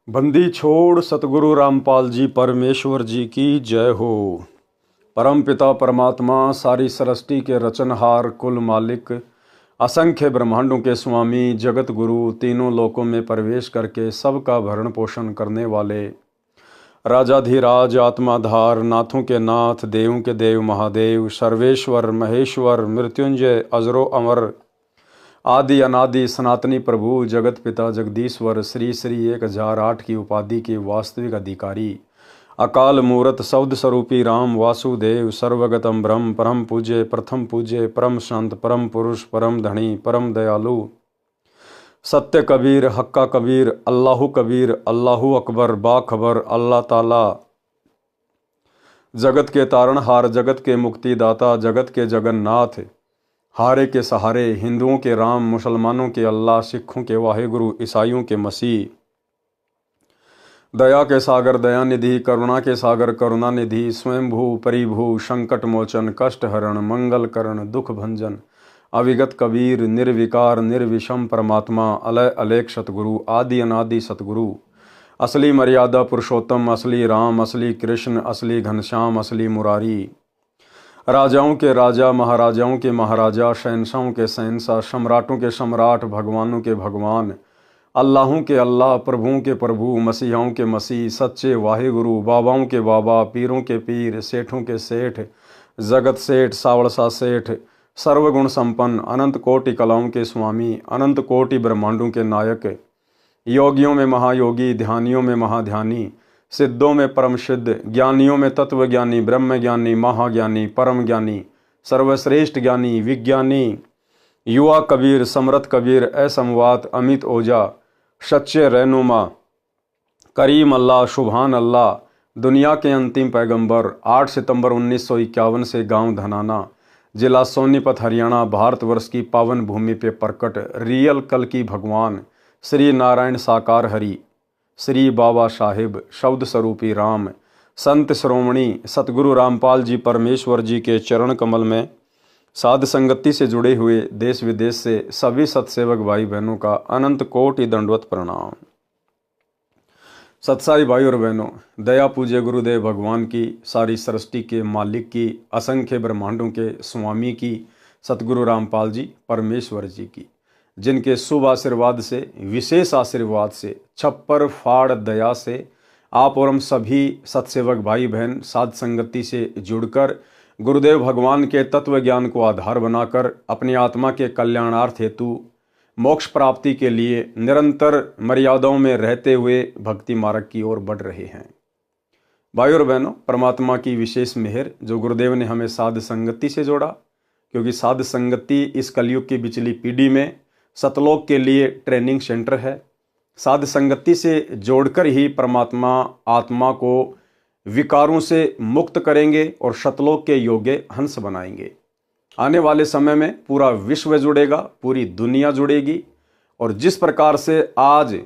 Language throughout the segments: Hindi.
बंदी छोड़ सतगुरु रामपाल जी परमेश्वर जी की जय हो। परम पिता परमात्मा सारी सृष्टि के रचनहार कुल मालिक असंख्य ब्रह्मांडों के स्वामी जगत गुरु तीनों लोकों में प्रवेश करके सबका भरण पोषण करने वाले राजाधिराज आत्माधार नाथों के नाथ देवों के देव महादेव सर्वेश्वर महेश्वर मृत्युंजय अजरो अमर आदि अनादि सनातनी प्रभु जगत पिता जगदीश्वर श्री श्री 1008 की उपाधि के वास्तविक अधिकारी अकाल मूरत शब्द स्वरूपी राम वासुदेव सर्वगतम ब्रह्म परम पूज्य प्रथम पूज्य परम शांत परम पुरुष परम धनी परम दयालु सत्य कबीर हक्का कबीर अल्लाहु अकबर बाखबर अल्लाह ताला जगत के तारणहार जगत के मुक्तिदाता जगत के जगन्नाथ हारे के सहारे हिंदुओं के राम मुसलमानों के अल्लाह सिखों के वाहेगुरु ईसाइयों के मसीह दया के सागर दयानिधि करुणा के सागर करुणानिधि स्वयंभू परिभू संकट मोचन कष्ट हरण मंगल करण दुख भंजन अविगत कबीर निर्विकार निर्विषम परमात्मा अलय अलेख सतगुरु आदि अनादि सतगुरु असली मर्यादा पुरुषोत्तम असली राम असली कृष्ण असली घनश्याम असली मुरारी राजाओं के राजा महाराजाओं के महाराजा शहनशाहों के शहनशाह सम्राटों के सम्राट भगवानों के भगवान अल्लाहों के अल्लाह प्रभुओं के प्रभु मसीहाओं के मसीह सच्चे वाहेगुरु बाबाओं के बाबा पीरों के पीर सेठों के सेठ जगत सेठ सावड़सा सेठ सर्वगुण संपन्न अनंत कोटि कलाओं के स्वामी अनंत कोटि ब्रह्मांडों के नायक योगियों में महायोगी ध्यानियों में महाध्यानी सिद्धों में परम सिद्ध ज्ञानियों में तत्व ज्ञानी ब्रह्म ज्ञानी महाज्ञानी परम ज्ञानी सर्वश्रेष्ठ ज्ञानी विज्ञानी युवा कबीर समरथ कबीर असमवात अमित ओझा सच्चे रहनुमा करीम अल्लाह शुभान अल्लाह दुनिया के अंतिम पैगंबर 8 सितंबर 1951 से गांव धनाना जिला सोनीपत हरियाणा भारतवर्ष की पावन भूमि पे प्रकट रियल कल की भगवान श्री नारायण साकार हरि श्री बाबा साहिब शब्द स्वरूपी राम संत श्रोमणी सतगुरु रामपाल जी परमेश्वर जी के चरण कमल में साध संगति से जुड़े हुए देश विदेश से सभी सत्सेवक भाई बहनों का अनंत कोटि दंडवत प्रणाम। सत्साई भाई और बहनों, दया पूज्य गुरुदेव भगवान की सारी सृष्टि के मालिक की असंख्य ब्रह्मांडों के स्वामी की सतगुरु रामपाल जी परमेश्वर जी की जिनके शुभ आशीर्वाद से विशेष आशीर्वाद से छप्पर फाड़ दया से आप और हम सभी सत्सेवक भाई बहन साध संगति से जुड़कर गुरुदेव भगवान के तत्व ज्ञान को आधार बनाकर अपनी आत्मा के कल्याणार्थ हेतु मोक्ष प्राप्ति के लिए निरंतर मर्यादाओं में रहते हुए भक्ति मार्ग की ओर बढ़ रहे हैं। भाई और बहनों, परमात्मा की विशेष मेहर जो गुरुदेव ने हमें साध संगति से जोड़ा, क्योंकि साध संगति इस कलयुग की बिचली पीढ़ी में सतलोक के लिए ट्रेनिंग सेंटर है। साध संगति से जोड़कर ही परमात्मा आत्मा को विकारों से मुक्त करेंगे और सतलोक के योग्य हंस बनाएंगे। आने वाले समय में पूरा विश्व जुड़ेगा, पूरी दुनिया जुड़ेगी। और जिस प्रकार से आज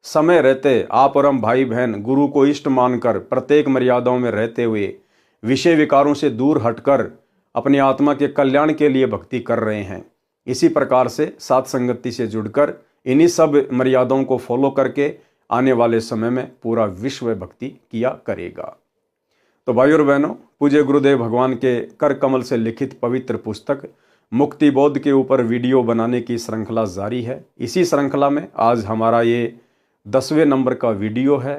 समय रहते आप और हम भाई बहन गुरु को इष्ट मानकर प्रत्येक मर्यादाओं में रहते हुए विषय विकारों से दूर हटकर अपनी आत्मा के कल्याण के लिए भक्ति कर रहे हैं, इसी प्रकार से साध संगति से जुड़कर इन्हीं सब मर्यादाओं को फॉलो करके आने वाले समय में पूरा विश्व भक्ति किया करेगा। तो भाई और बहनों, पूज्य गुरुदेव भगवान के कर कमल से लिखित पवित्र पुस्तक मुक्ति बोध के ऊपर वीडियो बनाने की श्रृंखला जारी है। इसी श्रृंखला में आज हमारा ये 10वें नंबर का वीडियो है।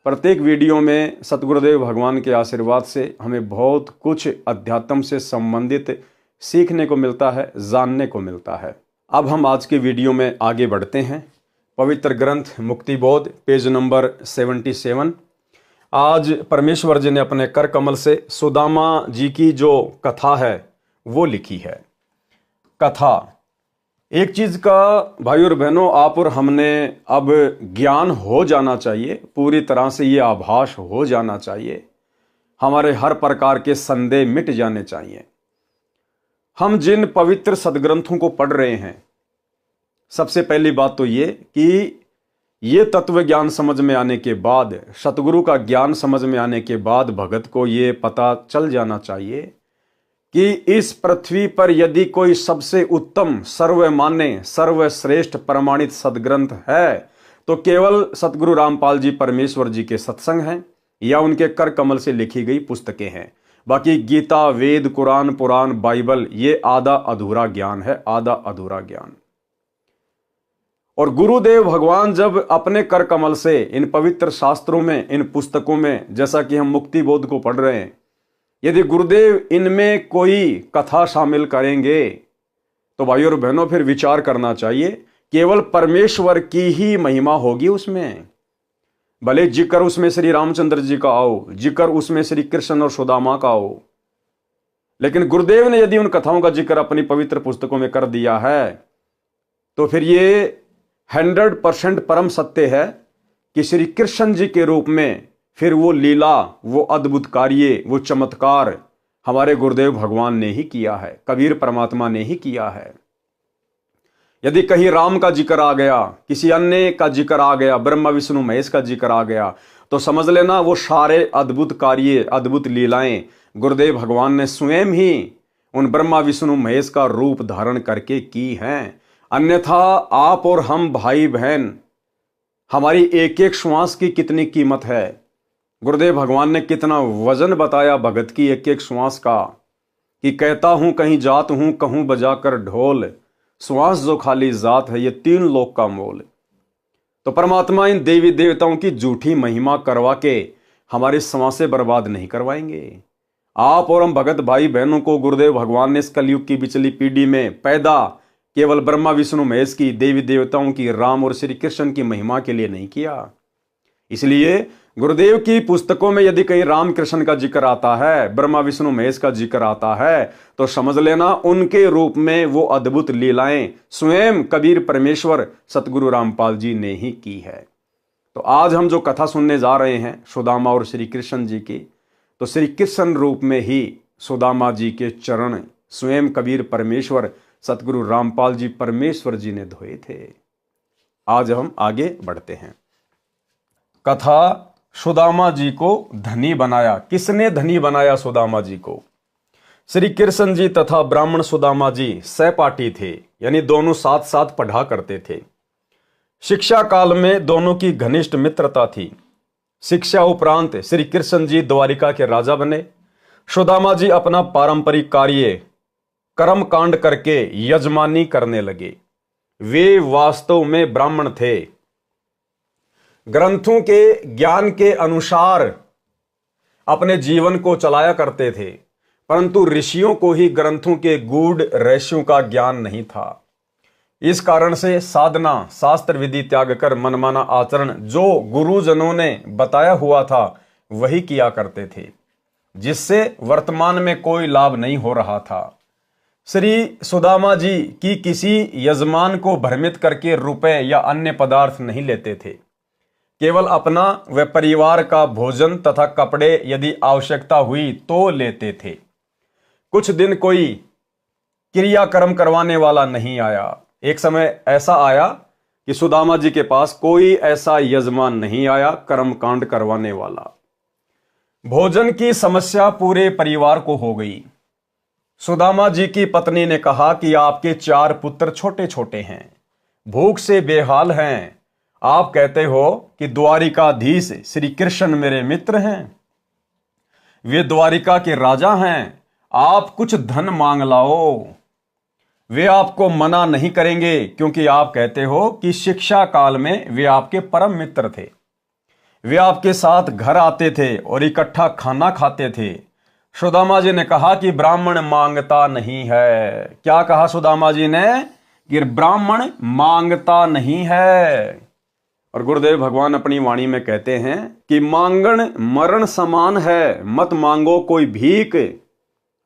प्रत्येक वीडियो में सतगुरुदेव भगवान के आशीर्वाद से हमें बहुत कुछ अध्यात्म से संबंधित सीखने को मिलता है, जानने को मिलता है। अब हम आज के वीडियो में आगे बढ़ते हैं। पवित्र ग्रंथ मुक्ति बोध पेज नंबर 77। आज परमेश्वर जी ने अपने कर कमल से सुदामा जी की जो कथा है वो लिखी है। कथा एक चीज का भाई और बहनों, आप और हमने अब ज्ञान हो जाना चाहिए, पूरी तरह से ये आभास हो जाना चाहिए, हमारे हर प्रकार के संदेह मिट जाने चाहिए। हम जिन पवित्र सदग्रंथों को पढ़ रहे हैं, सबसे पहली बात तो ये कि ये तत्व ज्ञान समझ में आने के बाद, सतगुरु का ज्ञान समझ में आने के बाद भगत को ये पता चल जाना चाहिए कि इस पृथ्वी पर यदि कोई सबसे उत्तम सर्वमान्य सर्वश्रेष्ठ प्रमाणित सदग्रंथ है तो केवल सतगुरु रामपाल जी परमेश्वर जी के सत्संग हैं या उनके कर कमल से लिखी गई पुस्तकें हैं। बाकी गीता, वेद, कुरान, पुराण, बाइबल ये आधा अधूरा ज्ञान है, आधा अधूरा ज्ञान। और गुरुदेव भगवान जब अपने कर कमल से इन पवित्र शास्त्रों में, इन पुस्तकों में, जैसा कि हम मुक्ति बोध को पढ़ रहे हैं, यदि गुरुदेव इनमें कोई कथा शामिल करेंगे तो भाइयों और बहनों फिर विचार करना चाहिए, केवल परमेश्वर की ही महिमा होगी उसमें। भले जिक्र उसमें श्री रामचंद्र जी का आओ, जिक्र उसमें श्री कृष्ण और सुदामा का आओ, लेकिन गुरुदेव ने यदि उन कथाओं का जिक्र अपनी पवित्र पुस्तकों में कर दिया है तो फिर ये 100% परम सत्य है कि श्री कृष्ण जी के रूप में फिर वो लीला, वो अद्भुत कार्य, वो चमत्कार हमारे गुरुदेव भगवान ने ही किया है, कबीर परमात्मा ने ही किया है। यदि कहीं राम का जिक्र आ गया, किसी अन्य का जिक्र आ गया, ब्रह्मा विष्णु महेश का जिक्र आ गया, तो समझ लेना वो सारे अद्भुत कार्य, अद्भुत लीलाएं गुरुदेव भगवान ने स्वयं ही उन ब्रह्मा विष्णु महेश का रूप धारण करके की हैं। अन्यथा आप और हम भाई बहन, हमारी एक एक श्वास की कितनी कीमत है। गुरुदेव भगवान ने कितना वजन बताया भगत की एक एक श्वास का, कि कहता हूं कहीं जात हूं, कहूं बजाकर ढोल, श्वास जो खाली जात है ये 3 लोक का मोल। तो परमात्मा इन देवी देवताओं की झूठी महिमा करवा के हमारे श्वासें बर्बाद नहीं करवाएंगे। आप और हम भगत भाई बहनों को गुरुदेव भगवान ने इस कलयुग की पिछली पीढ़ी में पैदा केवल ब्रह्मा विष्णु महेश की, देवी देवताओं की, राम और श्री कृष्ण की महिमा के लिए नहीं किया। इसलिए गुरुदेव की पुस्तकों में यदि कहीं राम कृष्ण का जिक्र आता है, ब्रह्मा विष्णु महेश का जिक्र आता है, तो समझ लेना उनके रूप में वो अद्भुत लीलाएं स्वयं कबीर परमेश्वर सतगुरु रामपाल जी ने ही की है। तो आज हम जो कथा सुनने जा रहे हैं सुदामा और श्री कृष्ण जी की, तो श्री कृष्ण रूप में ही सुदामा जी के चरण स्वयं कबीर परमेश्वर सतगुरु रामपाल जी परमेश्वर जी ने धोए थे। आज हम आगे बढ़ते हैं। कथा सुदामा जी को धनी बनाया। किसने धनी बनाया सुदामा जी को? श्री कृष्ण जी तथा ब्राह्मण सुदामा जी सहपाठी थे, यानी दोनों साथ साथ पढ़ा करते थे। शिक्षा काल में दोनों की घनिष्ठ मित्रता थी। शिक्षा उपरांत श्री कृष्ण जी द्वारिका के राजा बने। सुदामा जी अपना पारंपरिक कार्य कर्म कांड करके यजमानी करने लगे। वे वास्तव में ब्राह्मण थे, ग्रंथों के ज्ञान के अनुसार अपने जीवन को चलाया करते थे, परंतु ऋषियों को ही ग्रंथों के गूढ़ रहस्यों का ज्ञान नहीं था। इस कारण से साधना, शास्त्र विधि त्याग कर मनमाना आचरण जो गुरुजनों ने बताया हुआ था वही किया करते थे, जिससे वर्तमान में कोई लाभ नहीं हो रहा था। श्री सुदामा जी की किसी यजमान को भ्रमित करके रुपए या अन्य पदार्थ नहीं लेते थे। केवल अपना व परिवार का भोजन तथा कपड़े यदि आवश्यकता हुई तो लेते थे। कुछ दिन कोई क्रियाकर्म करवाने वाला नहीं आया। एक समय ऐसा आया कि सुदामा जी के पास कोई ऐसा यजमान नहीं आया कर्मकांड करवाने वाला। भोजन की समस्या पूरे परिवार को हो गई। सुदामा जी की पत्नी ने कहा कि आपके 4 पुत्र छोटे छोटे हैं, भूख से बेहाल हैं। आप कहते हो कि द्वारिकाधीश श्री कृष्ण मेरे मित्र हैं, वे द्वारिका के राजा हैं, आप कुछ धन मांग लाओ। वे आपको मना नहीं करेंगे, क्योंकि आप कहते हो कि शिक्षा काल में वे आपके परम मित्र थे। वे आपके साथ घर आते थे और इकट्ठा खाना खाते थे। सुदामा जी ने कहा कि ब्राह्मण मांगता नहीं है। क्या कहा सुदामा जी ने? कि ब्राह्मण मांगता नहीं है। और गुरुदेव भगवान अपनी वाणी में कहते हैं कि मांगण मरण समान है, मत मांगो कोई भीख,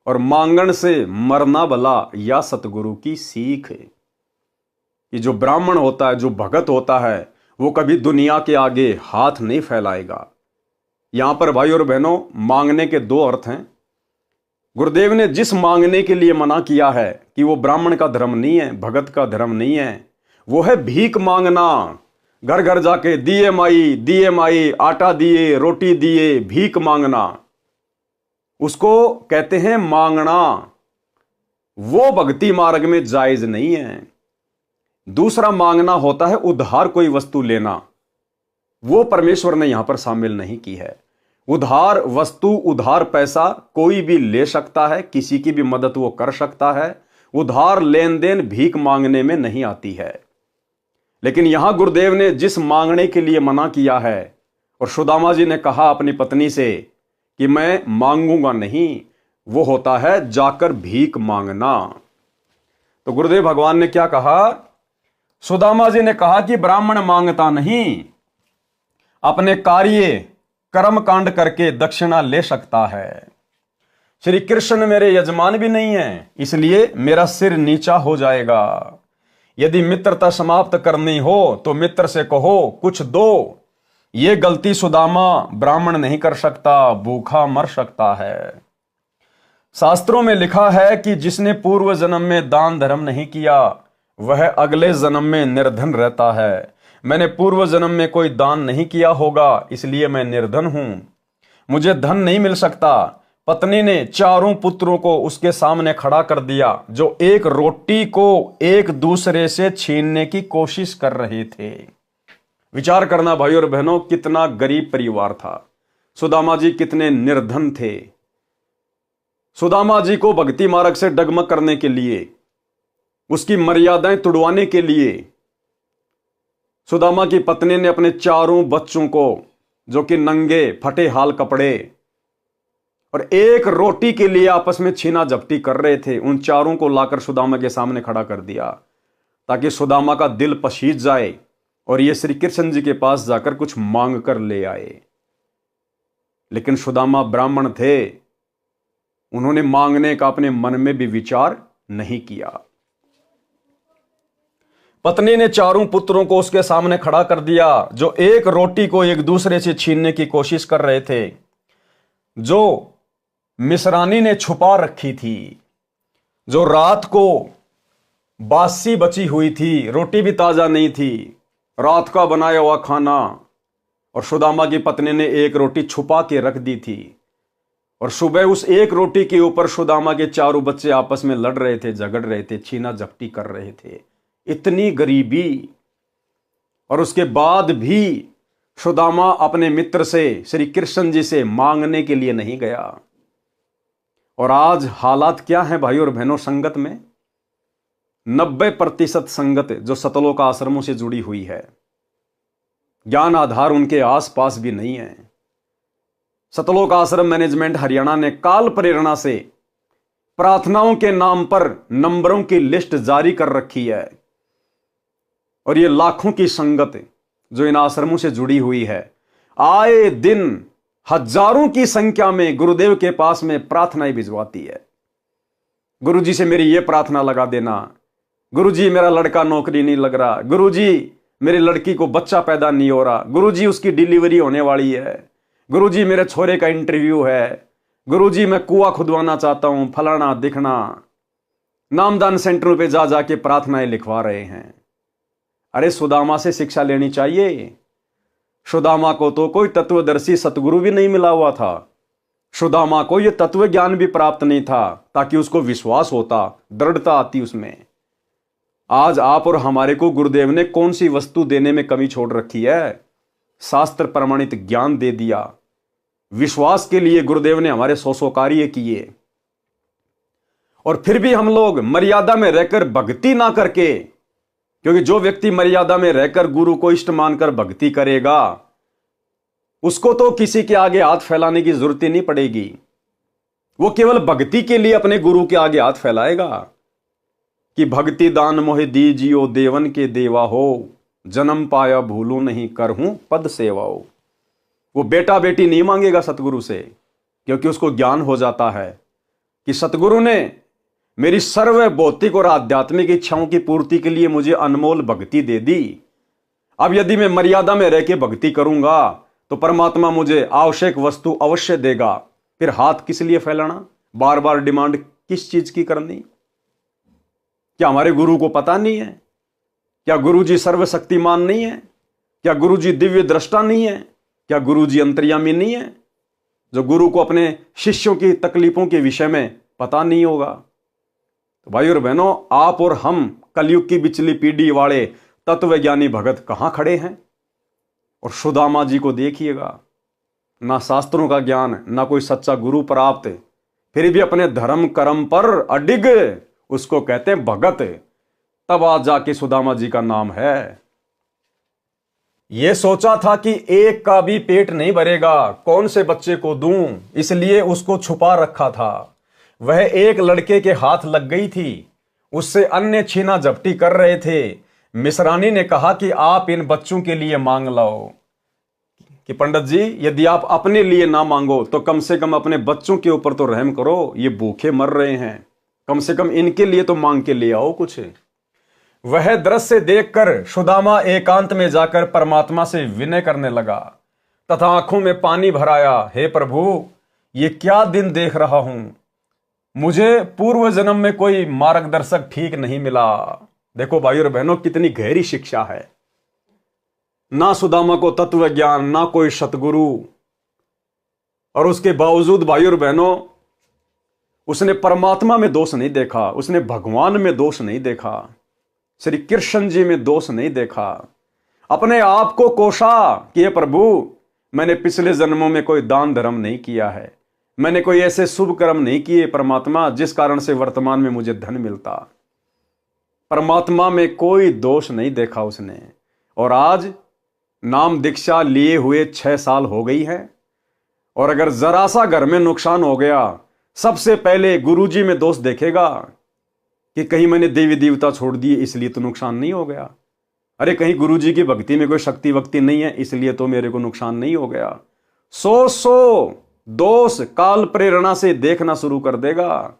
और मांगण से मरना भला या सतगुरु की सीख। ये जो ब्राह्मण होता है, जो भगत होता है, वो कभी दुनिया के आगे हाथ नहीं फैलाएगा। यहां पर भाई और बहनों, मांगने के 2 अर्थ हैं। गुरुदेव ने जिस मांगने के लिए मना किया है कि वो ब्राह्मण का धर्म नहीं है, भगत का धर्म नहीं है, वो है भीख मांगना। घर घर जाके दिए माई, आटा दिए, रोटी दिए, भीख मांगना, उसको कहते हैं मांगना। वो भक्ति मार्ग में जायज नहीं है। दूसरा मांगना होता है उधार कोई वस्तु लेना, वो परमेश्वर ने यहां पर शामिल नहीं की है। उधार वस्तु, उधार पैसा कोई भी ले सकता है, किसी की भी मदद वो कर सकता है। उधार लेन देन भीख मांगने में नहीं आती है। लेकिन यहां गुरुदेव ने जिस मांगने के लिए मना किया है, और सुदामा जी ने कहा अपनी पत्नी से कि मैं मांगूंगा नहीं, वो होता है जाकर भीख मांगना। तो गुरुदेव भगवान ने क्या कहा? सुदामा जी ने कहा कि ब्राह्मण मांगता नहीं, अपने कार्य कर्म कांड करके दक्षिणा ले सकता है। श्री कृष्ण मेरे यजमान भी नहीं है, इसलिए मेरा सिर नीचा हो जाएगा। यदि मित्रता समाप्त करनी हो तो मित्र से कहो कुछ दो। ये गलती सुदामा ब्राह्मण नहीं कर सकता, भूखा मर सकता है। शास्त्रों में लिखा है कि जिसने पूर्व जन्म में दान धर्म नहीं किया वह अगले जन्म में निर्धन रहता है। मैंने पूर्व जन्म में कोई दान नहीं किया होगा, इसलिए मैं निर्धन हूं, मुझे धन नहीं मिल सकता। पत्नी ने चारों पुत्रों को उसके सामने खड़ा कर दिया, जो एक रोटी को एक दूसरे से छीनने की कोशिश कर रहे थे। विचार करना भाई और बहनों, कितना गरीब परिवार था। सुदामा जी कितने निर्धन थे। सुदामा जी को भक्ति मार्ग से डगमग करने के लिए, उसकी मर्यादाएं तुड़वाने के लिए सुदामा की पत्नी ने अपने चारों बच्चों को, जो कि नंगे फटे हाल कपड़े और एक रोटी के लिए आपस में छीना झपटी कर रहे थे, उन चारों को लाकर सुदामा के सामने खड़ा कर दिया, ताकि सुदामा का दिल पसीज जाए और ये श्री कृष्ण जी के पास जाकर कुछ मांग कर ले आए। लेकिन सुदामा ब्राह्मण थे, उन्होंने मांगने का अपने मन में भी विचार नहीं किया। पत्नी ने चारों पुत्रों को उसके सामने खड़ा कर दिया, जो एक रोटी को एक दूसरे से छीनने की कोशिश कर रहे थे, जो मिश्रानी ने छुपा रखी थी, जो रात को बासी बची हुई थी, रोटी भी ताजा नहीं थी, रात का बनाया हुआ खाना, और सुदामा की पत्नी ने एक रोटी छुपा के रख दी थी। और सुबह उस एक रोटी के ऊपर सुदामा के चारों बच्चे आपस में लड़ रहे थे, झगड़ रहे थे, छीना झपटी कर रहे थे। इतनी गरीबी, और उसके बाद भी सुदामा अपने मित्र से, श्री कृष्ण जी से मांगने के लिए नहीं गया। और आज हालात क्या है भाई और बहनों संगत में? 90% संगत जो सतलोक आश्रमों से जुड़ी हुई है, ज्ञान आधार उनके आसपास भी नहीं है। सतलोक आश्रम मैनेजमेंट हरियाणा ने काल प्रेरणा से प्रार्थनाओं के नाम पर नंबरों की लिस्ट जारी कर रखी है, और ये लाखों की संगत जो इन आश्रमों से जुड़ी हुई है, आए दिन हजारों की संख्या में गुरुदेव के पास में प्रार्थनाएं भिजवाती है। गुरुजी से मेरी ये प्रार्थना लगा देना, गुरुजी मेरा लड़का नौकरी नहीं लग रहा, गुरुजी मेरी लड़की को बच्चा पैदा नहीं हो रहा, गुरुजी उसकी डिलीवरी होने वाली है, गुरुजी मेरे छोरे का इंटरव्यू है, गुरुजी मैं कुआं खुदवाना चाहता हूं, फलाना दिखना। नामदान सेंटरों पे जा जाके प्रार्थनाएं लिखवा रहे हैं। अरे सुदामा से शिक्षा लेनी चाहिए। सुदामा को तो कोई तत्वदर्शी सतगुरु भी नहीं मिला हुआ था। सुदामा को यह तत्व ज्ञान भी प्राप्त नहीं था, ताकि उसको विश्वास होता, दृढ़ता आती उसमें। आज आप और हमारे को गुरुदेव ने कौन सी वस्तु देने में कमी छोड़ रखी है? शास्त्र प्रमाणित ज्ञान दे दिया। विश्वास के लिए गुरुदेव ने हमारे सौ कार्य किए, और फिर भी हम लोग मर्यादा में रहकर भक्ति ना करके, क्योंकि जो व्यक्ति मर्यादा में रहकर गुरु को इष्ट मानकर भक्ति करेगा, उसको तो किसी के आगे हाथ फैलाने की जरूरत ही नहीं पड़ेगी। वो केवल भक्ति के लिए अपने गुरु के आगे हाथ फैलाएगा कि भक्ति दान मोहि दीजियो देवन के देवा हो, जन्म पाया भूलू नहीं करहूं पद सेवाओ। वो बेटा बेटी नहीं मांगेगा सतगुरु से, क्योंकि उसको ज्ञान हो जाता है कि सतगुरु ने मेरी सर्व भौतिक और आध्यात्मिक इच्छाओं की पूर्ति के लिए मुझे अनमोल भक्ति दे दी। अब यदि मैं मर्यादा में रह के भक्ति करूंगा तो परमात्मा मुझे आवश्यक वस्तु अवश्य देगा। फिर हाथ किस लिए फैलाना, बार बार डिमांड किस चीज की करनी? क्या हमारे गुरु को पता नहीं है? क्या गुरु जी सर्वशक्तिमान नहीं है? क्या गुरु जी दिव्य दृष्टा नहीं है? क्या गुरु जी अंतर्यामी नहीं है, जो गुरु को अपने शिष्यों की तकलीफों के विषय में पता नहीं होगा? तो भाई और बहनों, आप और हम कलयुग की बिचली पीढ़ी वाले तत्वज्ञानी भगत कहां खड़े हैं? और सुदामा जी को देखिएगा, ना शास्त्रों का ज्ञान, ना कोई सच्चा गुरु प्राप्त, फिर भी अपने धर्म कर्म पर अडिग, उसको कहते हैं भगत। तब आज जाके सुदामा जी का नाम है। ये सोचा था कि एक का भी पेट नहीं भरेगा, कौन से बच्चे को दूं, इसलिए उसको छुपा रखा था। वह एक लड़के के हाथ लग गई थी, उससे अन्य छीना झपटी कर रहे थे। मिसरानी ने कहा कि आप इन बच्चों के लिए मांग लाओ। कि पंडित जी, यदि आप अपने लिए ना मांगो तो कम से कम अपने बच्चों के ऊपर तो रहम करो, ये भूखे मर रहे हैं, कम से कम इनके लिए तो मांग के ले आओ कुछ। वह दृश्य देखकर सुदामा एकांत में जाकर परमात्मा से विनय करने लगा तथा आंखों में पानी भराया। हे प्रभु, ये क्या दिन देख रहा हूं, मुझे पूर्व जन्म में कोई मार्गदर्शक ठीक नहीं मिला। देखो भाई और बहनों, कितनी गहरी शिक्षा है। ना सुदामा को तत्व ज्ञान, ना कोई सतगुरु, और उसके बावजूद भाई और बहनों उसने परमात्मा में दोष नहीं देखा, उसने भगवान में दोष नहीं देखा, श्री कृष्ण जी में दोष नहीं देखा। अपने आप को कोसा कि हे प्रभु, मैंने पिछले जन्मों में कोई दान धर्म नहीं किया है, मैंने कोई ऐसे शुभ कर्म नहीं किए परमात्मा जिस कारण से वर्तमान में मुझे धन मिलता। परमात्मा में कोई दोष नहीं देखा उसने। और आज नाम दीक्षा लिए हुए 6 साल हो गई है, और अगर जरा सा घर में नुकसान हो गया, सबसे पहले गुरुजी में दोष देखेगा कि कहीं मैंने देवी देवता छोड़ दिए इसलिए तो नुकसान नहीं हो गया। अरे कहीं गुरुजी की भक्ति में कोई शक्ति वक्ति नहीं है इसलिए तो मेरे को नुकसान नहीं हो गया। सौ दोष काल प्रेरणा से देखना शुरू कर देगा।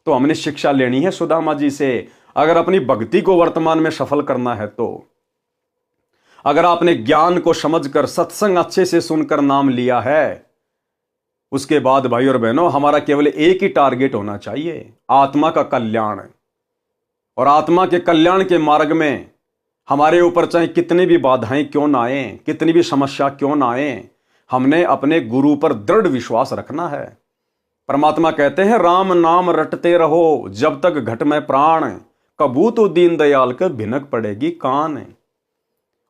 तो हमने शिक्षा लेनी है सुदामा जी से, अगर अपनी भक्ति को वर्तमान में सफल करना है तो। अगर आपने ज्ञान को समझकर सत्संग अच्छे से सुनकर नाम लिया है, उसके बाद भाई और बहनों हमारा केवल एक ही टारगेट होना चाहिए, आत्मा का कल्याण। और आत्मा के कल्याण के मार्ग में हमारे ऊपर चाहे कितनी भी बाधाएं क्यों ना आए, कितनी भी समस्या क्यों ना आए, हमने अपने गुरु पर दृढ़ विश्वास रखना है। परमात्मा कहते हैं, राम नाम रटते रहो जब तक घट में प्राण, कबू तो दीन दयाल के भिनक पड़ेगी कान।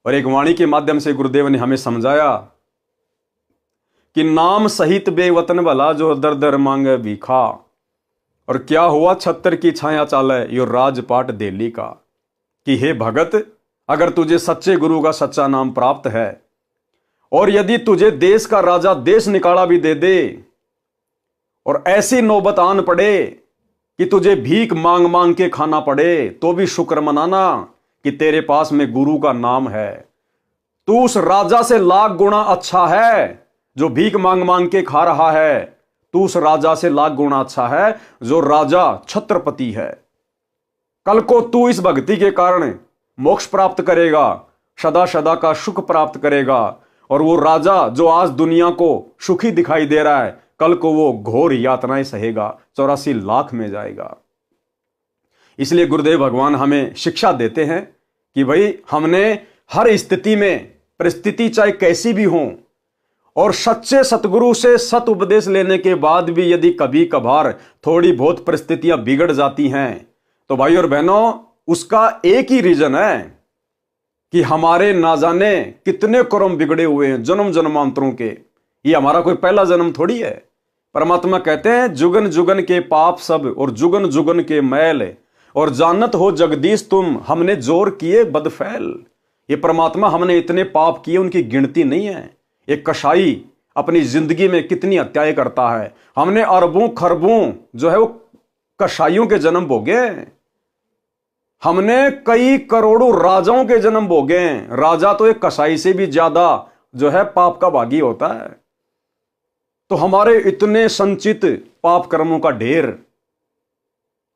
और एक वाणी के माध्यम से गुरुदेव ने हमें समझाया कि नाम सहित बेवतन भला जो दर दर मांगे भीखा। और क्या हुआ छत्तर की छाया चाले यो राजपाट दिल्ली का। कि हे भगत, अगर तुझे सच्चे गुरु का सच्चा नाम प्राप्त है और यदि तुझे देश का राजा देश निकाला भी दे दे और ऐसी नौबत आन पड़े कि तुझे भीख मांग मांग के खाना पड़े, तो भी शुक्र मनाना कि तेरे पास में गुरु का नाम है। तू उस राजा से लाख गुना अच्छा है जो भीख मांग मांग के खा रहा है, तू उस राजा से लाख गुना अच्छा है जो राजा छत्रपति है। कल को तू इस भक्ति के कारण मोक्ष प्राप्त करेगा, सदा सदा का सुख प्राप्त करेगा। और वो राजा जो आज दुनिया को सुखी दिखाई दे रहा है, कल को वो घोर यातनाएं सहेगा, 84 लाख में जाएगा। इसलिए गुरुदेव भगवान हमें शिक्षा देते हैं कि भाई हमने हर स्थिति में, परिस्थिति चाहे कैसी भी हो, और सच्चे सतगुरु से सत उपदेश लेने के बाद भी यदि कभी कभार थोड़ी बहुत परिस्थितियां बिगड़ जाती हैं, तो भाई और बहनों उसका एक ही रीजन है कि हमारे ना जाने कितने कर्म बिगड़े हुए हैं जन्म जन्मांतरों के। ये हमारा कोई पहला जन्म थोड़ी है। परमात्मा कहते हैं, जुगन जुगन के पाप सब और जुगन जुगन के मैल, और जानत हो जगदीश तुम हमने जोर किए बदफैल। ये परमात्मा हमने इतने पाप किए उनकी गिनती नहीं है। एक कसाई अपनी जिंदगी में कितनी हत्याएं करता है, हमने अरबों खरबों जो है वो कसाईयों के जन्म भोगे, हमने कई करोड़ों राजाओं के जन्म भोगे। राजा तो एक कसाई से भी ज्यादा जो है पाप का भागी होता है। तो हमारे इतने संचित पाप कर्मों का ढेर,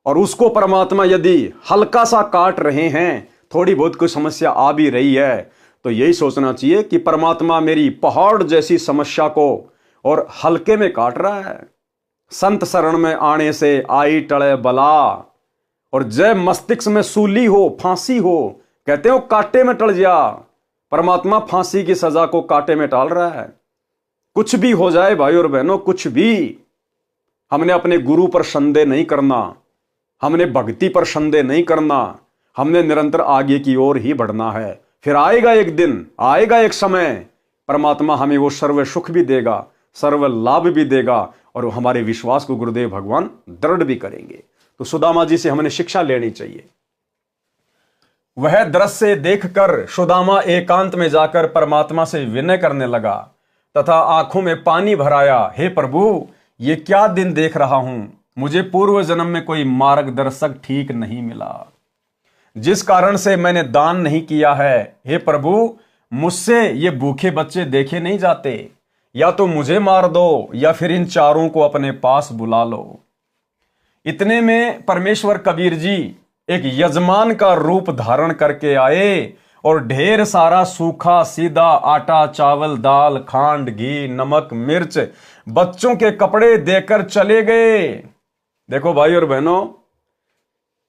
और उसको परमात्मा यदि हल्का सा काट रहे हैं, थोड़ी बहुत कोई समस्या आ भी रही है, तो यही सोचना चाहिए कि परमात्मा मेरी पहाड़ जैसी समस्या को और हल्के में काट रहा है। संत शरण में आने से आई टले बला, और जय मस्तिष्क में सूली हो, फांसी हो, कहते हो कांटे में टल जा। परमात्मा फांसी की सजा को कांटे में टाल रहा है। कुछ भी हो जाए भाई और बहनों, कुछ भी, हमने अपने गुरु पर संदेह नहीं करना, हमने भक्ति पर संदेह नहीं करना, हमने निरंतर आगे की ओर ही बढ़ना है। फिर आएगा एक दिन, आएगा एक समय परमात्मा हमें वो सर्व सुख भी देगा, सर्व लाभ भी देगा, और हमारे विश्वास को गुरुदेव भगवान दृढ़ भी करेंगे। तो सुदामा जी से हमने शिक्षा लेनी चाहिए। वह दृश्य देखकर सुदामा एकांत में जाकर परमात्मा से विनय करने लगा तथा आंखों में पानी भराया, हे प्रभु, ये क्या दिन देख रहा हूं। मुझे पूर्व जन्म में कोई मार्गदर्शक ठीक नहीं मिला, जिस कारण से मैंने दान नहीं किया है। हे प्रभु, मुझसे ये भूखे बच्चे देखे नहीं जाते। या तो मुझे मार दो या फिर इन चारों को अपने पास बुला लो। इतने में परमेश्वर कबीर जी एक यजमान का रूप धारण करके आए और ढेर सारा सूखा सीधा आटा, चावल, दाल, खांड, घी, नमक, मिर्च बच्चों के कपड़े देकर चले गए। देखो भाई और बहनों,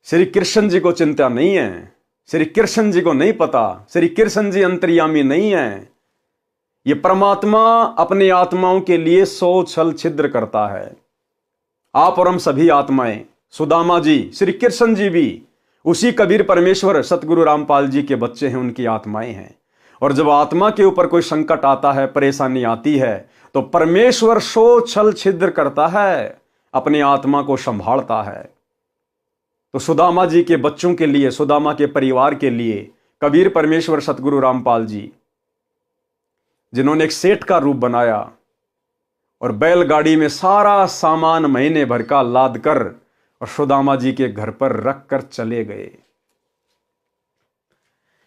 श्री कृष्ण जी को चिंता नहीं है, श्री कृष्ण जी को नहीं पता, श्री कृष्ण जी अंतर्यामी नहीं है। ये परमात्मा अपनी आत्माओं के लिए 100 छल छिद्र करता है। आप और हम सभी आत्माएं, सुदामा जी, श्री कृष्ण जी भी उसी कबीर परमेश्वर सतगुरु रामपाल जी के बच्चे हैं, उनकी आत्माएं हैं। और जब आत्मा के ऊपर कोई संकट आता है, परेशानी आती है, तो परमेश्वर 100 छल छिद्र करता है, अपनी आत्मा को संभालता है। तो सुदामा जी के बच्चों के लिए, सुदामा के परिवार के लिए कबीर परमेश्वर सतगुरु रामपाल जी, जिन्होंने एक सेठ का रूप बनाया और बैलगाड़ी में सारा सामान महीने भर का लाद कर और सुदामा जी के घर पर रख कर चले गए।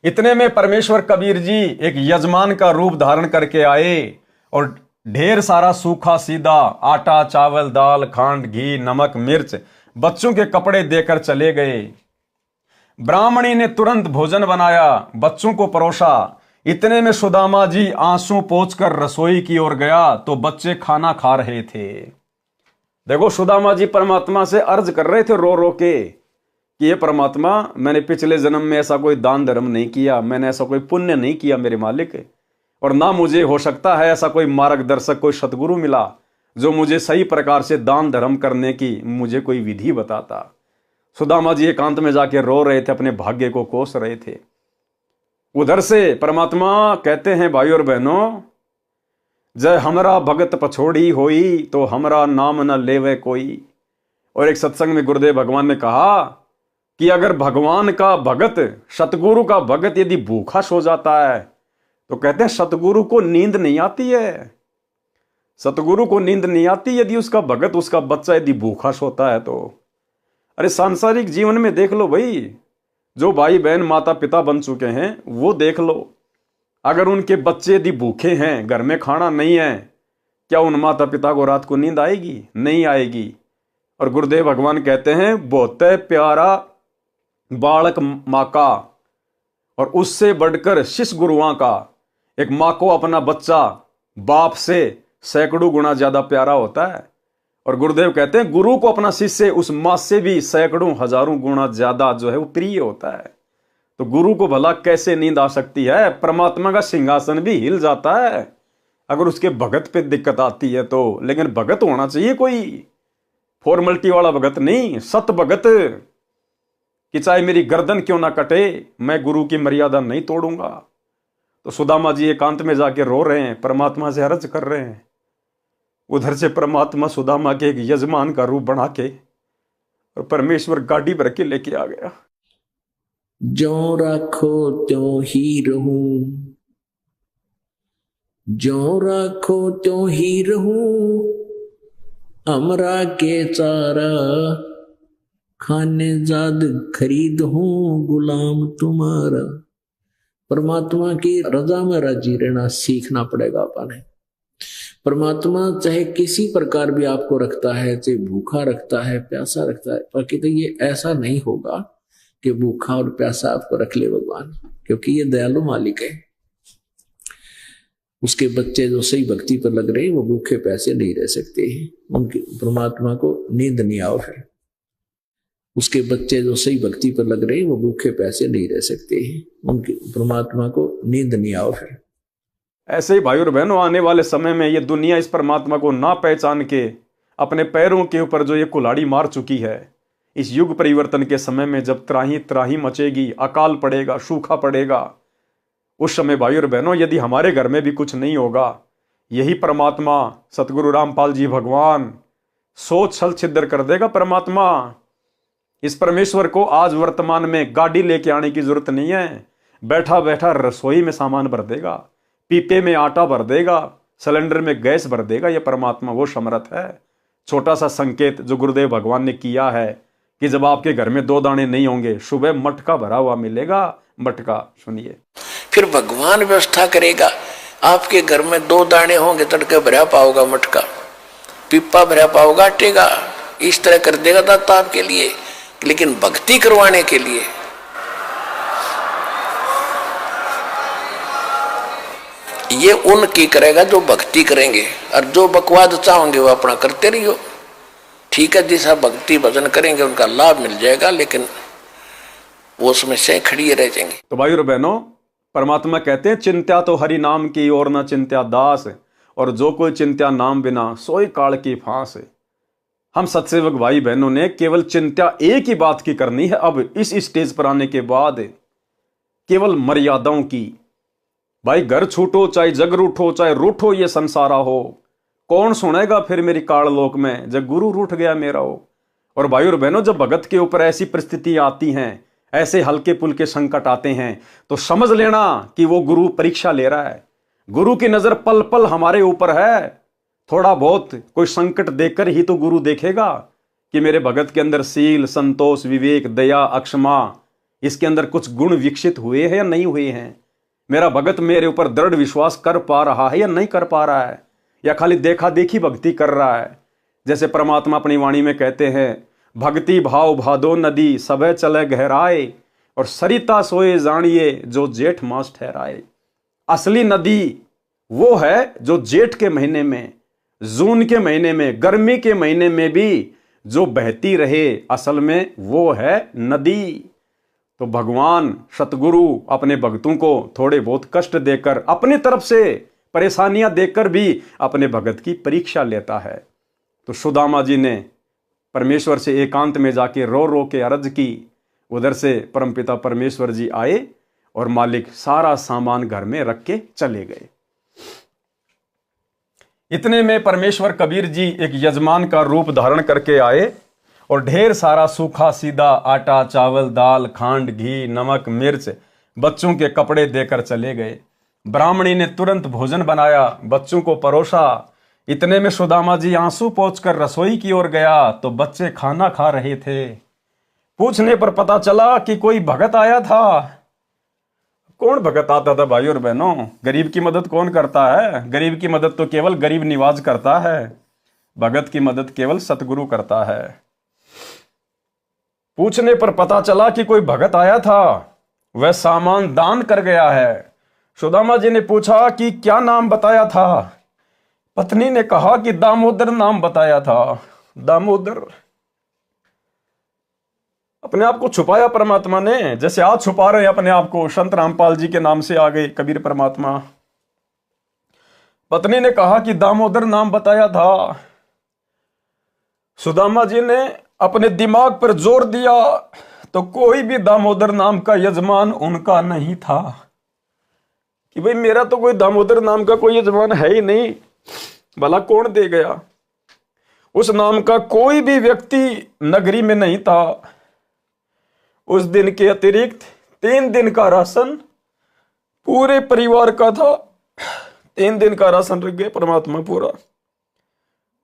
इतने में परमेश्वर कबीर जी एक यजमान का रूप धारण करके आए और ढेर सारा सूखा सीधा आटा, चावल, दाल, खांड, घी, नमक, मिर्च बच्चों के कपड़े देकर चले गए। ब्राह्मणी ने तुरंत भोजन बनाया, बच्चों को परोसा। इतने में सुदामा जी आंसू पोंछकर रसोई की ओर गया तो बच्चे खाना खा रहे थे। देखो, सुदामा जी परमात्मा से अर्ज कर रहे थे रो रो के कि ये परमात्मा, मैंने पिछले जन्म में ऐसा कोई दान धर्म नहीं किया, मैंने ऐसा कोई पुण्य नहीं किया मेरे मालिक, और ना मुझे हो सकता है ऐसा कोई मार्गदर्शक, कोई सतगुरु मिला जो मुझे सही प्रकार से दान धर्म करने की मुझे कोई विधि बताता। सुदामा जी एकांत में जाके रो रहे थे, अपने भाग्य को कोस रहे थे। उधर से परमात्मा कहते हैं, भाई और बहनों, जय हमरा भगत पछोड़ी होई तो हमरा नाम न लेवे कोई। और एक सत्संग में गुरुदेव भगवान ने कहा कि अगर भगवान का भगत, सतगुरु का भगत यदि भूखा सो जाता है तो कहते हैं सतगुरु को नींद नहीं आती है। सतगुरु को नींद नहीं आती यदि उसका भगत, उसका बच्चा यदि भूखा सोता है तो। अरे सांसारिक जीवन में देख लो भाई, जो भाई बहन माता पिता बन चुके हैं वो देख लो, अगर उनके बच्चे यदि भूखे हैं, घर में खाना नहीं है, क्या उन माता पिता को रात को नींद आएगी? नहीं आएगी। और गुरुदेव भगवान कहते हैं, बहुत प्यारा बालक माँ का और उससे बढ़कर शिष्य गुरुआं का। एक माँ को अपना बच्चा बाप से सैकड़ों गुना ज्यादा प्यारा होता है, और गुरुदेव कहते हैं गुरु को अपना शिष्य उस माँ से भी सैकड़ों हजारों गुना ज्यादा जो है वो प्रिय होता है। तो गुरु को भला कैसे नींद आ सकती है? परमात्मा का सिंहासन भी हिल जाता है अगर उसके भगत पे दिक्कत आती है तो। लेकिन भगत होना चाहिए कोई फॉर्मेलिटी वाला भगत नहीं, सत भगत, कि चाहे मेरी गर्दन क्यों ना कटे, मैं गुरु की मर्यादा नहीं तोड़ूंगा। तो सुदामा जी एकांत में जाके रो रहे हैं, परमात्मा से अर्ज कर रहे हैं। उधर से परमात्मा सुदामा के एक यजमान का रूप बना के और परमेश्वर गाड़ी भर के लेके आ गया। जो राखो त्यों ही रहूं, जो राखो त्यों ही रहूं, हमरा के चारा खाने जाद खरीद हूं, गुलाम तुम्हारा। परमात्मा की रजा में राजी रहना सीखना पड़ेगा अपने। परमात्मा चाहे किसी प्रकार भी आपको रखता है, चाहे भूखा रखता है, प्यासा रखता है, पर कितने ये ऐसा नहीं होगा कि भूखा और प्यासा आपको रख ले भगवान, क्योंकि ये दयालु मालिक है। उसके बच्चे जो सही भक्ति पर लग रहे हैं वो भूखे प्यासे नहीं रह सकते हैं, उनके परमात्मा को नींद नहीं आओ। फिर उसके बच्चे जो सही भक्ति पर लग रहे हैं वो भूखे प्यासे नहीं रह सकते हैं, उनके परमात्मा को नींद नहीं आओ। फिर ऐसे ही भाई और बहनों, आने वाले समय में ये दुनिया इस परमात्मा को ना पहचान के अपने पैरों के ऊपर जो ये कुल्हाड़ी मार चुकी है, इस युग परिवर्तन के समय में जब त्राही त्राही मचेगी, अकाल पड़ेगा, सूखा पड़ेगा, उस समय भाई और बहनों, यदि हमारे घर में भी कुछ नहीं होगा, यही परमात्मा सतगुरु रामपाल जी भगवान सोच छल छिद्र कर देगा। परमात्मा इस परमेश्वर को आज वर्तमान में गाड़ी लेके आने की जरूरत नहीं है, बैठा बैठा रसोई में सामान भर देगा, पीपे में आटा भर देगा, सिलेंडर में गैस भर देगा। यह परमात्मा वो समर्थ है। छोटा सा संकेत जो गुरुदेव भगवान ने किया है कि जब आपके घर में 2 दाने नहीं होंगे, सुबह मटका भरा हुआ मिलेगा। मटका सुनिए, फिर भगवान व्यवस्था करेगा। आपके घर में 2 दाने होंगे, तड़के भरा पाओगा मटका, पिप्पा भरा पाओगा आटे का, इस तरह कर देगा दाता आपके लिए। लेकिन भक्ति करवाने के लिए ये उनकी करेगा जो भक्ति करेंगे, और जो बकवाद चाहोगे वो अपना करते रहियो। ठीक है, जैसा भक्ति भजन करेंगे उनका लाभ मिल जाएगा, लेकिन वो समस्याएं खड़ी रह जाएंगी। तो भाई और बहनों, परमात्मा कहते हैं चिंत्या तो हरि नाम की और न चिंत्या दास, और जो कोई चिंत्या नाम बिना सोई काल की फांस। हम सत्सेवक भाई बहनों ने केवल चिंत्या एक ही बात की करनी है। अब इस स्टेज पर आने के बाद केवल मर्यादाओं की। भाई घर छूटो चाहे जग रूठो, चाहे रूठो ये संसारा हो, कौन सुनेगा फिर मेरी काल लोक में जब गुरु रूठ गया मेरा हो। और भाई और बहनों, जब भगत के ऊपर ऐसी परिस्थिति आती हैं, ऐसे हल्के पुल्के संकट आते हैं, तो समझ लेना कि वो गुरु परीक्षा ले रहा है। गुरु की नजर पल पल हमारे ऊपर है। थोड़ा बहुत कोई संकट देखकर ही तो गुरु देखेगा कि मेरे भगत के अंदर शील, संतोष, विवेक, दया, अक्षमा, इसके अंदर कुछ गुण विकसित हुए हैं या नहीं हुए हैं। मेरा भगत मेरे ऊपर दृढ़ विश्वास कर पा रहा है या नहीं कर पा रहा है, या खाली देखा देखी भक्ति कर रहा है। जैसे परमात्मा अपनी वाणी में कहते हैं, भक्ति भाव भादो नदी सबे चले गहराए, और सरिता सोए जानिए जो जेठ मास ठहराए। असली नदी वो है जो जेठ के महीने में, जून के महीने में, गर्मी के महीने में भी जो बहती रहे, असल में वो है नदी। तो भगवान सतगुरु अपने भक्तों को थोड़े बहुत कष्ट देकर, अपनी तरफ से परेशानियां देकर भी अपने भगत की परीक्षा लेता है। तो सुदामा जी ने परमेश्वर से एकांत में जाके रो रो के अर्ज की। उधर से परमपिता परमेश्वर जी आए और मालिक सारा सामान घर में रख के चले गए। इतने में परमेश्वर कबीर जी एक यजमान का रूप धारण करके आए और ढेर सारा सूखा सीधा आटा, चावल, दाल, खांड, घी, नमक, मिर्च बच्चों के कपड़े देकर चले गए। ब्राह्मणी ने तुरंत भोजन बनाया, बच्चों को परोसा। इतने में सुदामा जी आंसू पोंछकर रसोई की ओर गया तो बच्चे खाना खा रहे थे। पूछने पर पता चला कि कोई भगत आया था। कौन भगत आता था भाई और बहनों? गरीब की मदद कौन करता है? गरीब की मदद तो केवल गरीब निवाज करता है, भगत की मदद केवल सतगुरु करता है। पूछने पर पता चला कि कोई भगत आया था, वह सामान दान कर गया है। सुदामा जी ने पूछा कि क्या नाम बताया था? पत्नी ने कहा कि दामोदर नाम बताया था। दामोदर अपने आप को छुपाया परमात्मा ने, जैसे आज छुपा रहे हैं अपने आप को। संत रामपाल जी के नाम से आ गए कबीर परमात्मा। पत्नी ने कहा कि दामोदर नाम बताया था। सुदामा जी ने अपने दिमाग पर जोर दिया तो कोई भी दामोदर नाम का यजमान उनका नहीं था। कि भाई मेरा तो कोई दामोदर नाम का कोई यजमान है ही नहीं, भला कौन दे गया? उस नाम का कोई भी व्यक्ति नगरी में नहीं था। उस दिन के अतिरिक्त 3 दिन का राशन पूरे परिवार का था। 3 दिन का राशन रख गए परमात्मा पूरा।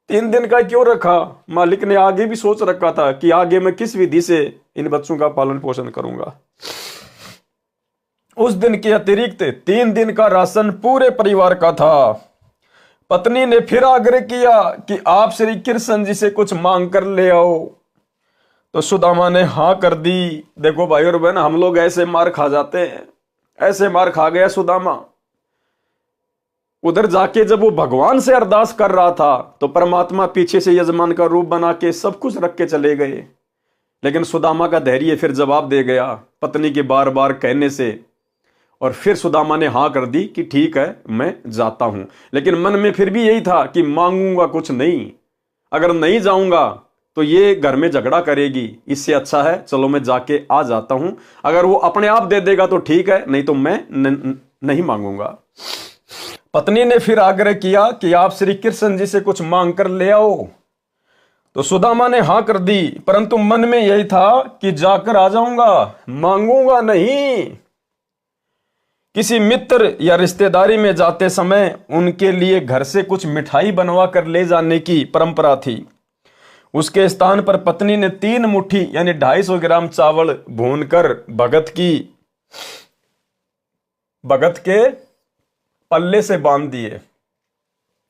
3 दिन का क्यों रखा? मालिक ने आगे भी सोच रखा था कि आगे मैं किस विधि से इन बच्चों का पालन पोषण करूंगा। उस दिन के अतिरिक्त 3 दिन का राशन पूरे परिवार का था। पत्नी ने फिर आग्रह किया कि आप श्री कृष्ण जी से कुछ मांग कर ले आओ, तो सुदामा ने हाँ कर दी। देखो भाई और बहन, हम लोग ऐसे मार खा जाते हैं, ऐसे मार खा गया सुदामा। उधर जाके जब वो भगवान से अरदास कर रहा था तो परमात्मा पीछे से यजमान का रूप बना के सब कुछ रख के चले गए। लेकिन सुदामा का धैर्य फिर जवाब दे गया पत्नी के बार बार कहने से, और फिर सुदामा ने हाँ कर दी कि ठीक है मैं जाता हूं। लेकिन मन में फिर भी यही था कि मांगूंगा कुछ नहीं, अगर नहीं जाऊंगा तो ये घर में झगड़ा करेगी, इससे अच्छा है चलो मैं जाके आ जाता हूं। अगर वो अपने आप दे देगा तो ठीक है, नहीं तो मैं नहीं मांगूंगा। पत्नी ने फिर आग्रह किया कि आप श्री कृष्ण जी से कुछ मांग कर ले आओ। तो सुदामा ने हां कर दी, परंतु मन में यही था कि जाकर आ जाऊंगा, मांगूंगा नहीं। किसी मित्र या रिश्तेदारी में जाते समय उनके लिए घर से कुछ मिठाई बनवा कर ले जाने की परंपरा थी। उसके स्थान पर पत्नी ने 3 मुट्ठी यानी 250 ग्राम चावल भूनकर भगत के पल्ले से बांध दिए।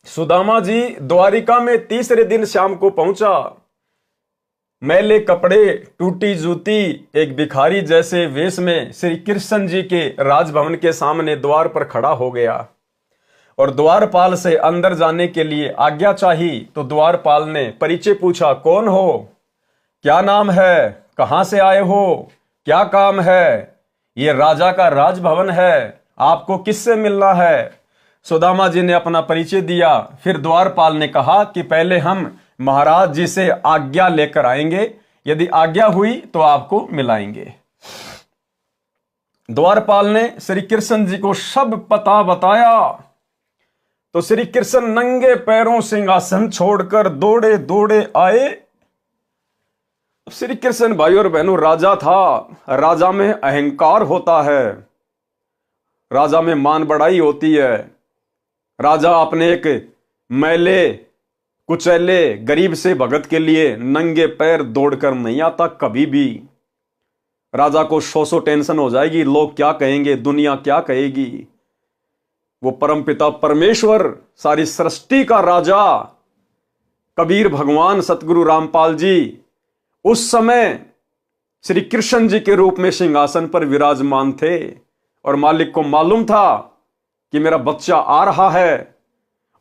सुदामा जी द्वारिका में तीसरे दिन शाम को पहुंचा। मैले कपड़े, टूटी जूती, एक भिखारी जैसे वेश में श्री कृष्ण जी के राजभवन के सामने द्वार पर खड़ा हो गया और द्वारपाल से अंदर जाने के लिए आज्ञा चाही। तो द्वारपाल ने परिचय पूछा, कौन हो, क्या नाम है, कहां से आए हो, क्या काम है? ये राजा का राजभवन है, आपको किससे मिलना है? सुदामा जी ने अपना परिचय दिया। फिर द्वारपाल ने कहा कि पहले हम महाराज जी से आज्ञा लेकर आएंगे, यदि आज्ञा हुई तो आपको मिलाएंगे। द्वारपाल ने श्री कृष्ण जी को सब पता बताया। तो श्री कृष्ण नंगे पैरों सिंहासन छोड़कर दौड़े दौड़े आए। श्री कृष्ण भाई और बहनों राजा था, राजा में अहंकार होता है, राजा में मान बढ़ाई होती है। राजा अपने एक मैले कुचैले गरीब से भगत के लिए नंगे पैर दौड़कर नहीं आता कभी भी। राजा को सौ टेंशन हो जाएगी, लोग क्या कहेंगे, दुनिया क्या कहेगी। वो परमपिता परमेश्वर, सारी सृष्टि का राजा कबीर भगवान सतगुरु रामपाल जी उस समय श्री कृष्ण जी के रूप में सिंहासन पर विराजमान थे और मालिक को मालूम था कि मेरा बच्चा आ रहा है।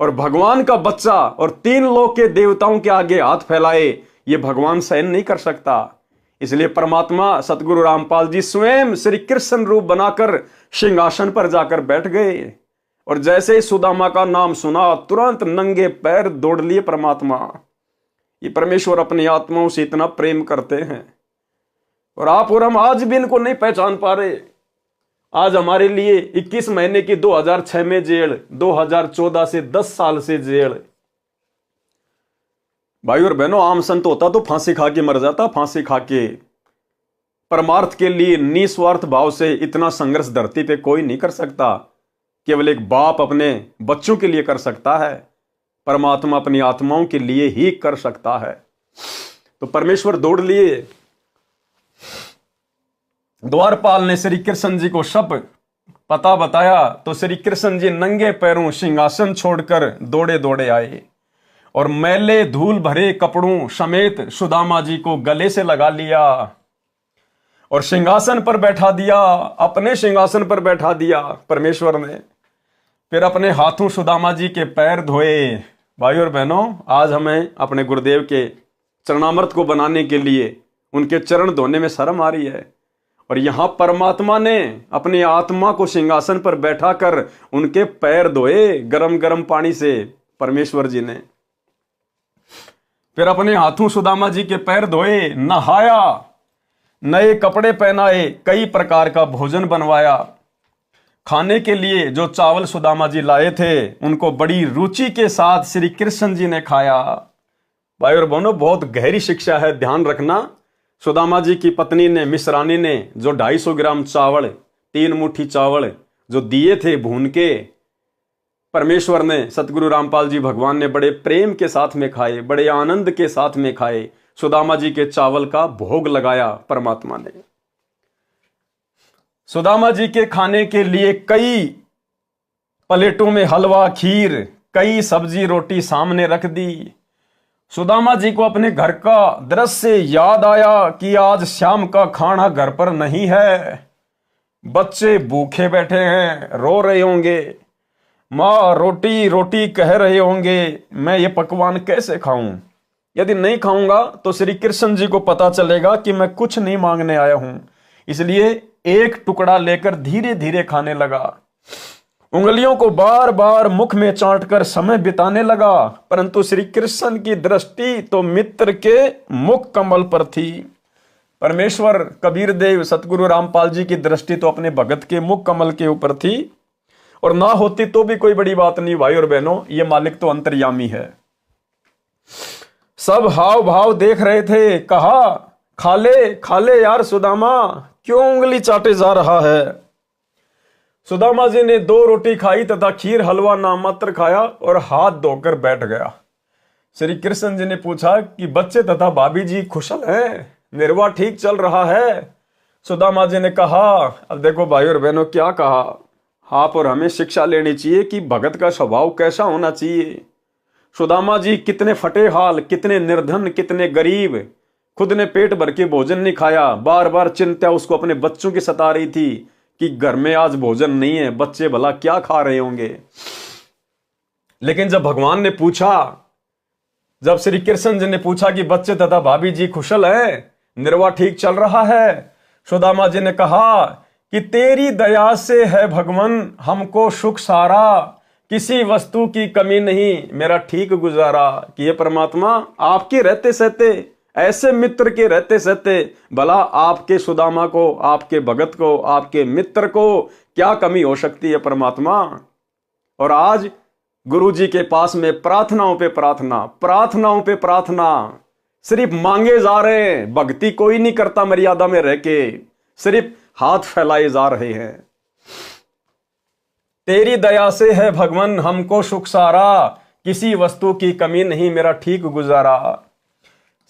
और भगवान का बच्चा और 3 लोक के देवताओं के आगे हाथ फैलाए, ये भगवान सहन नहीं कर सकता। इसलिए परमात्मा सतगुरु रामपाल जी स्वयं श्री कृष्ण रूप बनाकर सिंहासन पर जाकर बैठ गए। और जैसे ही सुदामा का नाम सुना, तुरंत नंगे पैर दौड़ लिए परमात्मा। ये परमेश्वर अपनी आत्माओं से इतना प्रेम करते हैं और आप और हम आज भी इनको नहीं पहचान पा रहे। आज हमारे लिए 21 महीने की 2006 में जेल, 2014 से 10 साल से जेल। भाई और बहनों, आम संत होता तो फांसी खा के मर जाता, फांसी खा के। परमार्थ के लिए निस्वार्थ भाव से इतना संघर्ष धरती पे कोई नहीं कर सकता। केवल एक बाप अपने बच्चों के लिए कर सकता है, परमात्मा अपनी आत्माओं के लिए ही कर सकता है। तो परमेश्वर दौड़ लिए। द्वारपाल ने श्री कृष्ण जी को सब पता बताया। तो श्री कृष्ण जी नंगे पैरों सिंहासन छोड़कर दौड़े दौड़े आए और मैले धूल भरे कपड़ों समेत सुदामा जी को गले से लगा लिया और सिंहासन पर बैठा दिया, अपने सिंहासन पर बैठा दिया परमेश्वर ने। फिर अपने हाथों सुदामा जी के पैर धोए। भाई और बहनों, आज हमें अपने गुरुदेव के चरणामृत को बनाने के लिए उनके चरण धोने में शर्म आ रही है। और यहां परमात्मा ने अपनी आत्मा को सिंहासन पर बैठा कर उनके पैर धोए गरम गरम पानी से परमेश्वर जी ने। फिर अपने हाथों सुदामा जी के पैर धोए, नहाया, नए कपड़े पहनाए, कई प्रकार का भोजन बनवाया। खाने के लिए जो चावल सुदामा जी लाए थे उनको बड़ी रुचि के साथ श्री कृष्ण जी ने खाया। भाई और बहनों, बहुत गहरी शिक्षा है, ध्यान रखना। सुदामा जी की पत्नी ने, मिश्रानी ने जो 250 ग्राम चावल, 3 मुट्ठी चावल जो दिए थे भून के, परमेश्वर ने, सतगुरु रामपाल जी भगवान ने बड़े प्रेम के साथ में खाए, बड़े आनंद के साथ में खाए। सुदामा जी के चावल का भोग लगाया परमात्मा ने। सुदामा जी के खाने के लिए कई प्लेटों में हलवा, खीर, कई सब्जी रोटी सामने रख दी। सुदामा जी को अपने घर का दृश्य याद आया कि आज शाम का खाना घर पर नहीं है, बच्चे भूखे बैठे हैं, रो रहे होंगे, माँ रोटी रोटी कह रहे होंगे, मैं ये पकवान कैसे खाऊं? यदि नहीं खाऊंगा तो श्री कृष्ण जी को पता चलेगा कि मैं कुछ नहीं मांगने आया हूं। इसलिए एक टुकड़ा लेकर धीरे धीरे खाने लगा, उंगलियों को बार बार मुख में चाटकर समय बिताने लगा। परंतु श्री कृष्ण की दृष्टि तो मित्र के मुख कमल पर थी। परमेश्वर कबीर देव सतगुरु रामपाल जी की दृष्टि तो अपने भगत के मुख कमल के ऊपर थी। और ना होती तो भी कोई बड़ी बात नहीं भाई और बहनों, ये मालिक तो अंतर्यामी है। सब हाव भाव देख रहे थे, कहा खा ले यार सुदामा, क्यों उंगली चाटे जा रहा है। सुदामा जी ने 2 रोटी खाई तथा खीर हलवा नाम मात्र खाया और हाथ धोकर बैठ गया। श्री कृष्ण जी ने पूछा कि बच्चे तथा भाभी जी कुशल हैं, निर्वाह ठीक चल रहा है। सुदामा जी ने कहा, अब देखो भाई और बहनों क्या कहा, आप और हमें शिक्षा लेनी चाहिए कि भगत का स्वभाव कैसा होना चाहिए। सुदामा जी कितने फटे हाल, कितने निर्धन, कितने गरीब, खुद ने पेट भर के भोजन नहीं खाया, बार बार चिंता उसको अपने बच्चों की सता रही थी कि घर में आज भोजन नहीं है, बच्चे भला क्या खा रहे होंगे। लेकिन जब भगवान ने पूछा, जब श्री कृष्ण जी ने पूछा कि बच्चे तथा भाभी जी कुशल हैं, निर्वाह ठीक चल रहा है, सुदामा जी ने कहा कि तेरी दया से है भगवान हमको सुख सारा, किसी वस्तु की कमी नहीं, मेरा ठीक गुजारा। कि ये परमात्मा आपके रहते सहते, ऐसे मित्र के रहते सहते भला आपके सुदामा को, आपके भगत को, आपके मित्र को क्या कमी हो सकती है परमात्मा। और आज गुरु जी के पास में प्रार्थनाओं पे प्रार्थना, प्रार्थनाओं पे प्रार्थना, सिर्फ मांगे जा रहे हैं, भक्ति कोई नहीं करता मर्यादा में रह के, सिर्फ हाथ फैलाए जा रहे हैं। तेरी दया से है भगवान हमको सुख सारा, किसी वस्तु की कमी नहीं, मेरा ठीक गुजारा।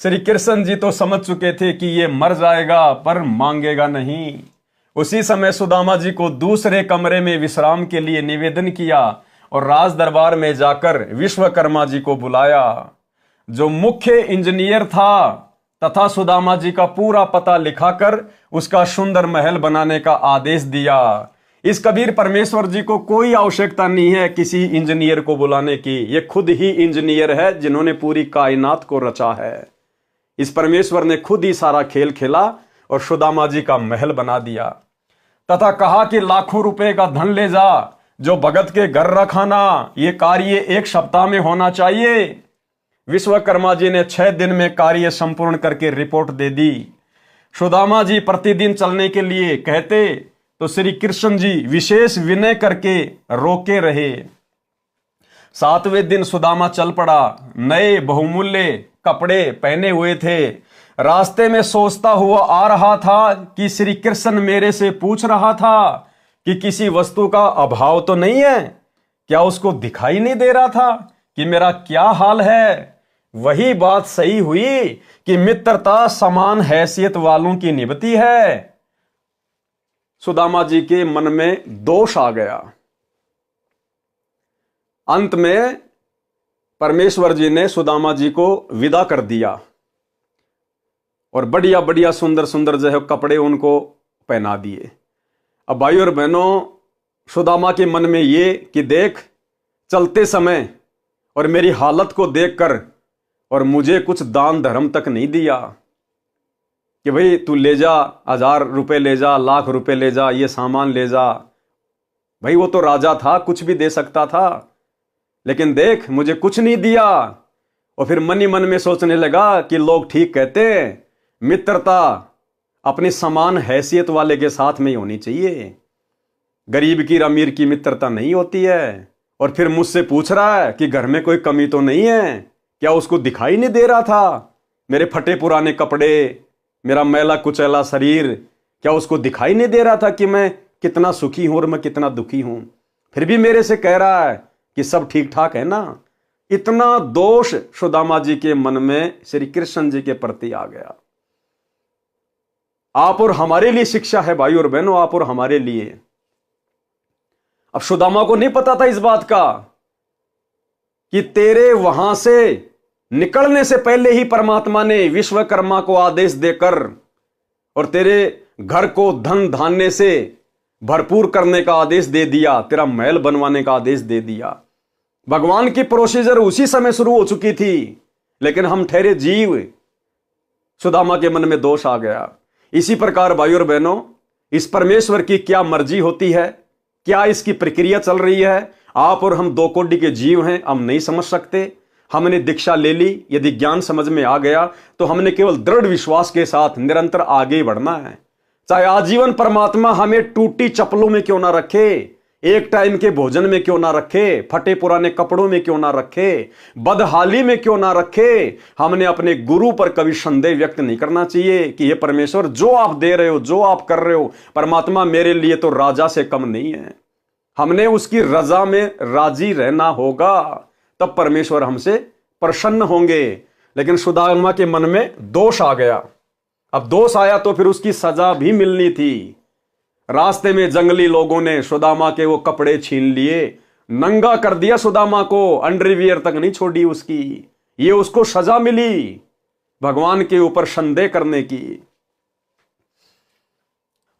श्री कृष्ण जी तो समझ चुके थे कि ये मर जाएगा पर मांगेगा नहीं। उसी समय सुदामा जी को दूसरे कमरे में विश्राम के लिए निवेदन किया और राज दरबार में जाकर विश्वकर्मा जी को बुलाया, जो मुख्य इंजीनियर था, तथा सुदामा जी का पूरा पता लिखाकर उसका सुंदर महल बनाने का आदेश दिया। इस कबीर परमेश्वर जी को कोई आवश्यकता नहीं है किसी इंजीनियर को बुलाने की, ये खुद ही इंजीनियर है जिन्होंने पूरी कायनात को रचा है। इस परमेश्वर ने खुद ही सारा खेल खेला और सुदामा जी का महल बना दिया, तथा कहा कि लाखों रुपए का धन ले जा, जो भगत के घर रखाना, ये कार्य 1 सप्ताह में होना चाहिए। विश्वकर्मा जी ने 6 दिन में कार्य संपूर्ण करके रिपोर्ट दे दी। सुदामा जी प्रतिदिन चलने के लिए कहते तो श्री कृष्ण जी विशेष विनय करके रोके रहे। 7वें दिन सुदामा चल पड़ा, नए बहुमूल्य कपड़े पहने हुए थे। रास्ते में सोचता हुआ आ रहा था कि श्री कृष्ण मेरे से पूछ रहा था कि किसी वस्तु का अभाव तो नहीं है, क्या उसको दिखाई नहीं दे रहा था कि मेरा क्या हाल है। वही बात सही हुई कि मित्रता समान हैसियत वालों की निभती है। सुदामा जी के मन में दोष आ गया। अंत में परमेश्वर जी ने सुदामा जी को विदा कर दिया और बढ़िया बढ़िया सुंदर सुंदर जो है कपड़े उनको पहना दिए। अब भाई और बहनों, सुदामा के मन में ये कि देख, चलते समय और मेरी हालत को देखकर और मुझे कुछ दान धर्म तक नहीं दिया कि भाई तू ले जा, 1000 रुपए ले जा, लाख रुपए ले जा, ये सामान ले जा। भाई वो तो राजा था, कुछ भी दे सकता था, लेकिन देख मुझे कुछ नहीं दिया। और फिर मन ही मन में सोचने लगा कि लोग ठीक कहते हैं, मित्रता अपनी समान हैसियत वाले के साथ में ही होनी चाहिए, गरीब की अमीर की मित्रता नहीं होती है। और फिर मुझसे पूछ रहा है कि घर में कोई कमी तो नहीं है, क्या उसको दिखाई नहीं दे रहा था मेरे फटे पुराने कपड़े, मेरा मैला कुचैला शरीर, क्या उसको दिखाई नहीं दे रहा था कि मैं कितना सुखी हूं और मैं कितना दुखी हूं। फिर भी मेरे से कह रहा है कि सब ठीक ठाक है ना। इतना दोष सुदामा जी के मन में श्री कृष्ण जी के प्रति आ गया। आप और हमारे लिए शिक्षा है भाई और बहनों, आप और हमारे लिए। अब सुदामा को नहीं पता था इस बात का कि तेरे वहां से निकलने से पहले ही परमात्मा ने विश्वकर्मा को आदेश देकर और तेरे घर को धन धान्य से भरपूर करने का आदेश दे दिया, तेरा महल बनवाने का आदेश दे दिया। भगवान की प्रोसीजर उसी समय शुरू हो चुकी थी, लेकिन हम ठहरे जीव। सुदामा के मन में दोष आ गया। इसी प्रकार भाई और बहनों, इस परमेश्वर की क्या मर्जी होती है, क्या इसकी प्रक्रिया चल रही है, आप और हम 2 कोटि के जीव हैं, हम नहीं समझ सकते। हमने दीक्षा ले ली, यदि ज्ञान समझ में आ गया तो हमने केवल दृढ़ विश्वास के साथ निरंतर आगे बढ़ना है। चाहे आजीवन परमात्मा हमें टूटी चप्पलों में क्यों ना रखे, एक टाइम के भोजन में क्यों ना रखे, फटे पुराने कपड़ों में क्यों ना रखे, बदहाली में क्यों ना रखे। हमने अपने गुरु पर कभी संदेह व्यक्त नहीं करना चाहिए कि ये परमेश्वर जो आप दे रहे हो, जो आप कर रहे हो, परमात्मा मेरे लिए तो राजा से कम नहीं है। हमने उसकी रजा में राजी रहना होगा, तब परमेश्वर हमसे प्रसन्न होंगे। लेकिन सुदामा के मन में दोष आ गया। अब दोष आया तो फिर उसकी सजा भी मिलनी थी। रास्ते में जंगली लोगों ने सुदामा के वो कपड़े छीन लिए, नंगा कर दिया सुदामा को, अंडरवियर तक नहीं छोड़ी उसकी। ये उसको सजा मिली भगवान के ऊपर संदेह करने की।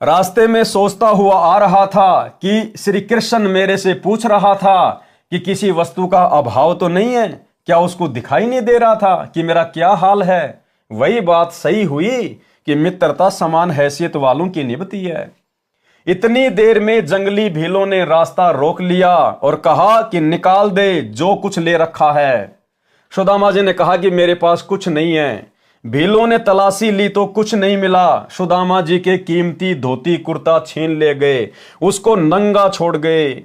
रास्ते में सोचता हुआ आ रहा था कि श्री कृष्ण मेरे से पूछ रहा था कि किसी वस्तु का अभाव तो नहीं है। क्या उसको दिखाई नहीं दे रहा था कि मेरा क्या हाल है? वही बात सही हुई कि मित्रता समान हैसियत वालों की निभती है। इतनी देर में जंगली भीलों ने रास्ता रोक लिया और कहा कि निकाल दे जो कुछ ले रखा है। सुदामा जी ने कहा कि मेरे पास कुछ नहीं है। भीलों ने तलाशी ली तो कुछ नहीं मिला। सुदामा जी के कीमती धोती कुर्ता छीन ले गए, उसको नंगा छोड़ गए।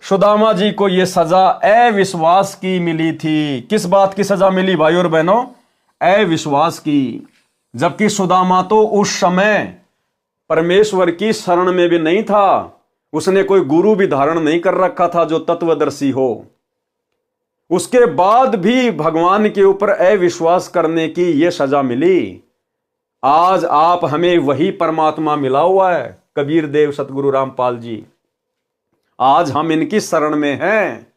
सुदामा जी को यह सजा अविश्वास की मिली थी। किस बात की सजा मिली भाई और बहनों? अविश्वास की। जबकि सुदामा तो उस समय परमेश्वर की शरण में भी नहीं था। उसने कोई गुरु भी धारण नहीं कर रखा था जो तत्वदर्शी हो। उसके बाद भी भगवान के ऊपर अविश्वास करने की यह सजा मिली। आज आप हमें वही परमात्मा मिला हुआ है, कबीर देव सतगुरु रामपाल जी। आज हम इनकी शरण में हैं।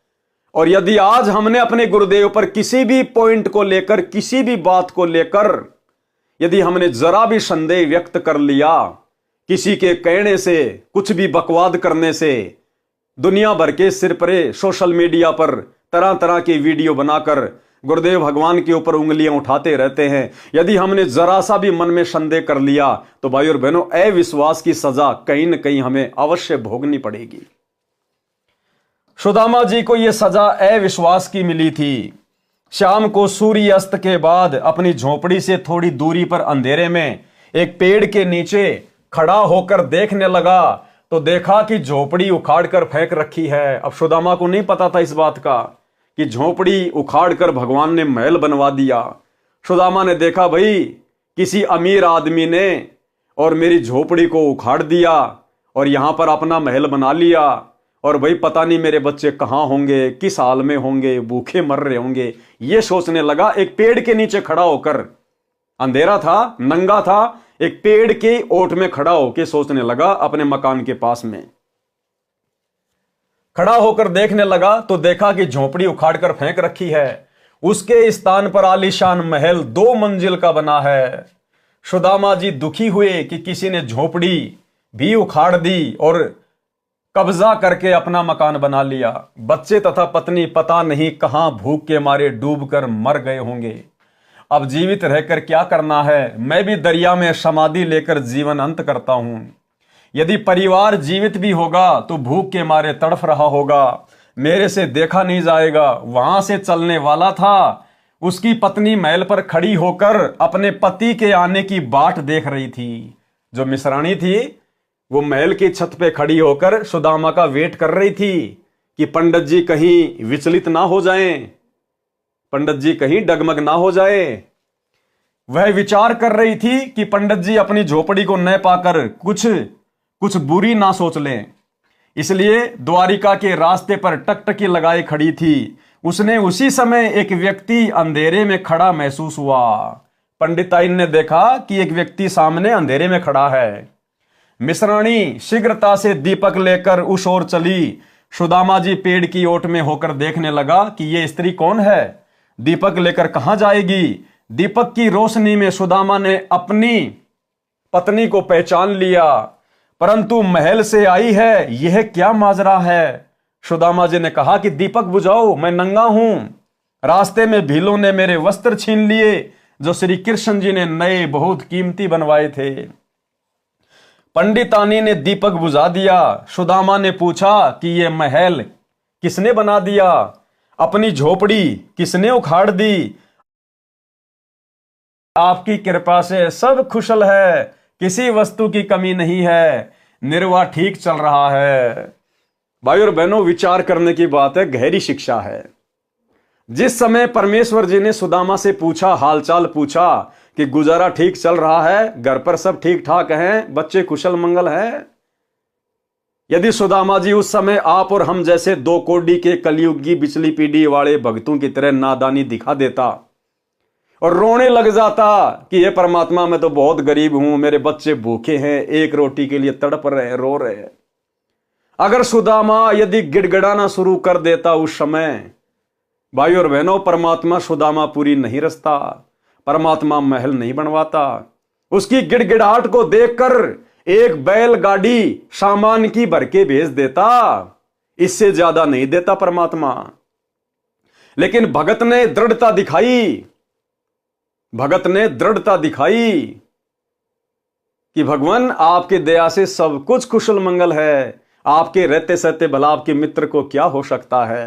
और यदि आज हमने अपने गुरुदेव पर किसी भी पॉइंट को लेकर, किसी भी बात को लेकर यदि हमने जरा भी संदेह व्यक्त कर लिया, किसी के कहने से, कुछ भी बकवाद करने से, दुनिया भर के सिरपरे सोशल मीडिया पर तरह तरह के वीडियो बनाकर गुरुदेव भगवान के ऊपर उंगलियां उठाते रहते हैं, यदि हमने जरा सा भी मन में संदेह कर लिया तो भाई और बहनों, अविश्वास की सजा कहीं न कहीं हमें अवश्य भोगनी पड़ेगी। सुदामा जी को यह सजा अविश्वास की मिली थी। शाम को सूर्य अस्त के बाद अपनी झोपड़ी से थोड़ी दूरी पर अंधेरे में एक पेड़ के नीचे खड़ा होकर देखने लगा तो देखा कि झोपड़ी उखाड़कर फेंक रखी है। अब सुदामा को नहीं पता था इस बात का कि झोपड़ी उखाड़कर भगवान ने महल बनवा दिया। सुदामा ने देखा भाई किसी अमीर आदमी ने और मेरी झोपड़ी को उखाड़ दिया और यहां पर अपना महल बना लिया, और भाई पता नहीं मेरे बच्चे कहां होंगे, किस हाल में होंगे, भूखे मर रहे होंगे। ये सोचने लगा एक पेड़ के नीचे खड़ा होकर। अंधेरा था, नंगा था, एक पेड़ के ओट में खड़ा होकर सोचने लगा। अपने मकान के पास में खड़ा होकर देखने लगा तो देखा कि झोपड़ी उखाड़कर फेंक रखी है। उसके स्थान पर आलीशान महल 2 मंजिल का बना है। सुदामा जी दुखी हुए कि किसी ने झोपड़ी भी उखाड़ दी और कब्जा करके अपना मकान बना लिया। बच्चे तथा पत्नी पता नहीं कहां भूख के मारे डूबकर मर गए होंगे। अब जीवित रहकर क्या करना है? मैं भी दरिया में समाधि लेकर जीवन अंत करता हूं। यदि परिवार जीवित भी होगा तो भूख के मारे तड़फ रहा होगा, मेरे से देखा नहीं जाएगा। वहां से चलने वाला था, उसकी पत्नी महल पर खड़ी होकर अपने पति के आने की बाट देख रही थी। जो मिसरानी थी वो महल की छत पे खड़ी होकर सुदामा का वेट कर रही थी कि पंडित जी कहीं विचलित ना हो जाएं, पंडित जी कहीं डगमग ना हो जाए। वह विचार कर रही थी कि पंडित जी अपनी झोपड़ी को न पाकर कुछ बुरी ना सोच लें। इसलिए द्वारिका के रास्ते पर टकटकी लगाए खड़ी थी। उसने उसी समय एक व्यक्ति अंधेरे में खड़ा महसूस हुआ। पंडिताइन ने देखा कि एक व्यक्ति सामने अंधेरे में खड़ा है। मिश्राणी शीघ्रता से दीपक लेकर उस ओर चली। सुदामा जी पेड़ की ओट में होकर देखने लगा कि यह स्त्री कौन है, दीपक लेकर कहां जाएगी। दीपक की रोशनी में सुदामा ने अपनी पत्नी को पहचान लिया, परंतु महल से आई है, यह क्या माजरा है। सुदामा जी ने कहा कि दीपक बुझाओ, मैं नंगा हूं। रास्ते में भीलों ने मेरे वस्त्र छीन लिए जो श्री कृष्ण जी ने नए बहुत कीमती बनवाए थे। पंडितानी ने दीपक बुझा दिया। सुदामा ने पूछा कि यह महल किसने बना दिया, अपनी झोपड़ी किसने उखाड़ दी। आपकी कृपा से सब कुशल है, किसी वस्तु की कमी नहीं है, निर्वाह ठीक चल रहा है। भाई और बहनों, विचार करने की बात है, गहरी शिक्षा है। जिस समय परमेश्वर जी ने सुदामा से पूछा, हालचाल पूछा कि गुजारा ठीक चल रहा है, घर पर सब ठीक ठाक हैं, बच्चे कुशल मंगल हैं। यदि सुदामा जी उस समय आप और हम जैसे 2 कोड़ी के कलयुगी बिचली पीढ़ी वाले भक्तों की तरह नादानी दिखा देता और रोने लग जाता कि हे परमात्मा, मैं तो बहुत गरीब हूं, मेरे बच्चे भूखे हैं, एक रोटी के लिए तड़प रहे हैं, रो रहे हैं। अगर सुदामा यदि गिड़गिड़ाना शुरू कर देता उस समय, भाई और बहनों, परमात्मा सुदामा पूरी नहीं रचता, परमात्मा महल नहीं बनवाता। उसकी गिड़गिड़ाहट को देखकर एक बैलगाड़ी सामान की भर के भेज देता, इससे ज्यादा नहीं देता परमात्मा। लेकिन भगत ने दृढ़ता दिखाई, भगत ने दृढ़ता दिखाई कि भगवान आपके दया से सब कुछ कुशल मंगल है, आपके रहते सहते भला आपके मित्र को क्या हो सकता है।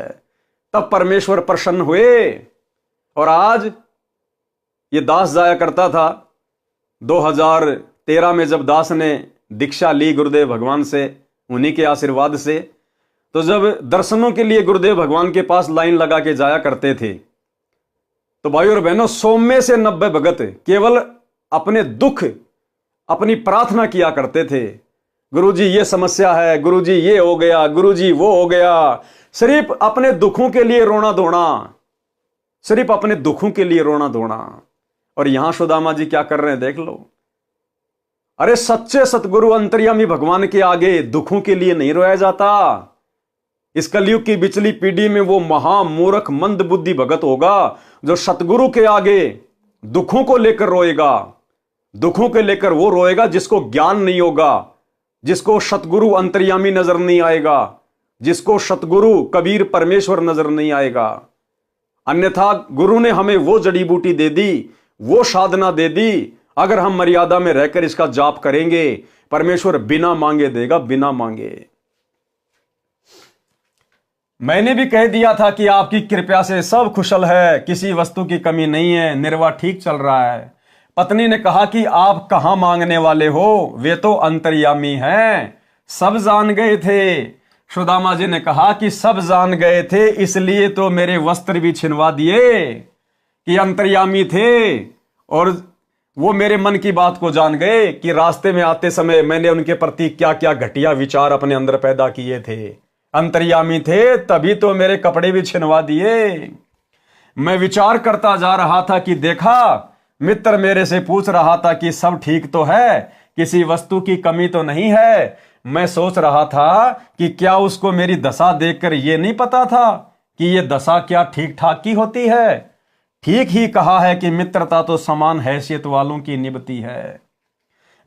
तब परमेश्वर प्रसन्न हुए। और आज ये दास जाया करता था 2013 में, जब दास ने दीक्षा ली गुरुदेव भगवान से, उन्हीं के आशीर्वाद से, तो जब दर्शनों के लिए गुरुदेव भगवान के पास लाइन लगा के जाया करते थे, तो भाई और बहनों, 100 में से 90 भगत केवल अपने दुख, अपनी प्रार्थना किया करते थे। गुरुजी ये समस्या है, गुरुजी ये हो गया, गुरुजी वो हो गया। सिर्फ अपने दुखों के लिए रोना धोना, सिर्फ अपने दुखों के लिए रोना धोना। और यहां सुदामा जी क्या कर रहे हैं, देख लो। अरे सच्चे सतगुरु अंतर्यामी भगवान के आगे दुखों के लिए नहीं रोया जाता। इस कलयुग की बिचली पीढ़ी में वो महामूर्ख मंद बुद्धि भगत होगा जो सतगुरु के आगे दुखों को लेकर रोएगा। दुखों के लेकर वो रोएगा जिसको ज्ञान नहीं होगा, जिसको सतगुरु अंतर्यामी नजर नहीं आएगा, जिसको सतगुरु कबीर परमेश्वर नजर नहीं आएगा। अन्यथा गुरु ने हमें वो जड़ी बूटी दे दी, वो साधना दे दी, अगर हम मर्यादा में रहकर इसका जाप करेंगे, परमेश्वर बिना मांगे देगा, बिना मांगे। मैंने भी कह दिया था कि आपकी कृपा से सब कुशल है, किसी वस्तु की कमी नहीं है, निर्वाह ठीक चल रहा है। पत्नी ने कहा कि आप कहां मांगने वाले हो, वे तो अंतर्यामी हैं, सब जान गए थे। सुदामा जी ने कहा कि सब जान गए थे, इसलिए तो मेरे वस्त्र भी छिनवा दिए कि अंतर्यामी थे। और वो मेरे मन की बात को जान गए कि रास्ते में आते समय मैंने उनके प्रति क्या क्या घटिया विचार अपने अंदर पैदा किए थे। अंतर्यामी थे तभी तो मेरे कपड़े भी छिनवा दिए। मैं विचार करता जा रहा था कि देखा, मित्र मेरे से पूछ रहा था कि सब ठीक तो है, किसी वस्तु की कमी तो नहीं है। मैं सोच रहा था कि क्या उसको मेरी दशा देखकर यह नहीं पता था कि यह दशा क्या ठीक ठाक की होती है। ठीक ही कहा है कि मित्रता तो समान हैसियत वालों की निभती है।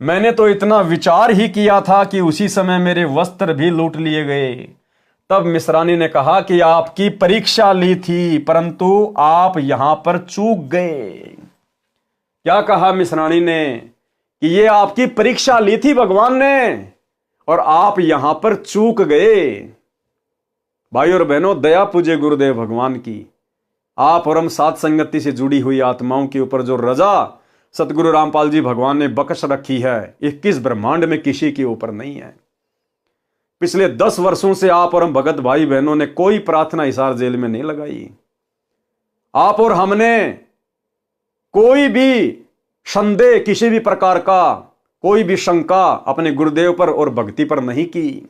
मैंने तो इतना विचार ही किया था कि उसी समय मेरे वस्त्र भी लूट लिए गए। तब मिश्रानी ने कहा कि आपकी परीक्षा ली थी, परंतु आप यहां पर चूक गए। क्या कहा मिश्रानी ने कि ये आपकी परीक्षा ली थी भगवान ने और आप यहां पर चूक गए। भाई और बहनों, दया पूजे गुरुदेव भगवान की, आप और हम साथ संगति से जुड़ी हुई आत्माओं के ऊपर जो रजा सतगुरु रामपाल जी भगवान ने बख्श रखी है, 21 ब्रह्मांड में किसी के ऊपर नहीं है। पिछले 10 वर्षों से आप और हम भगत भाई बहनों ने कोई प्रार्थना हिसार जेल में नहीं लगाई। आप और हमने कोई भी संदेह, किसी भी प्रकार का कोई भी शंका अपने गुरुदेव पर और भक्ति पर नहीं की।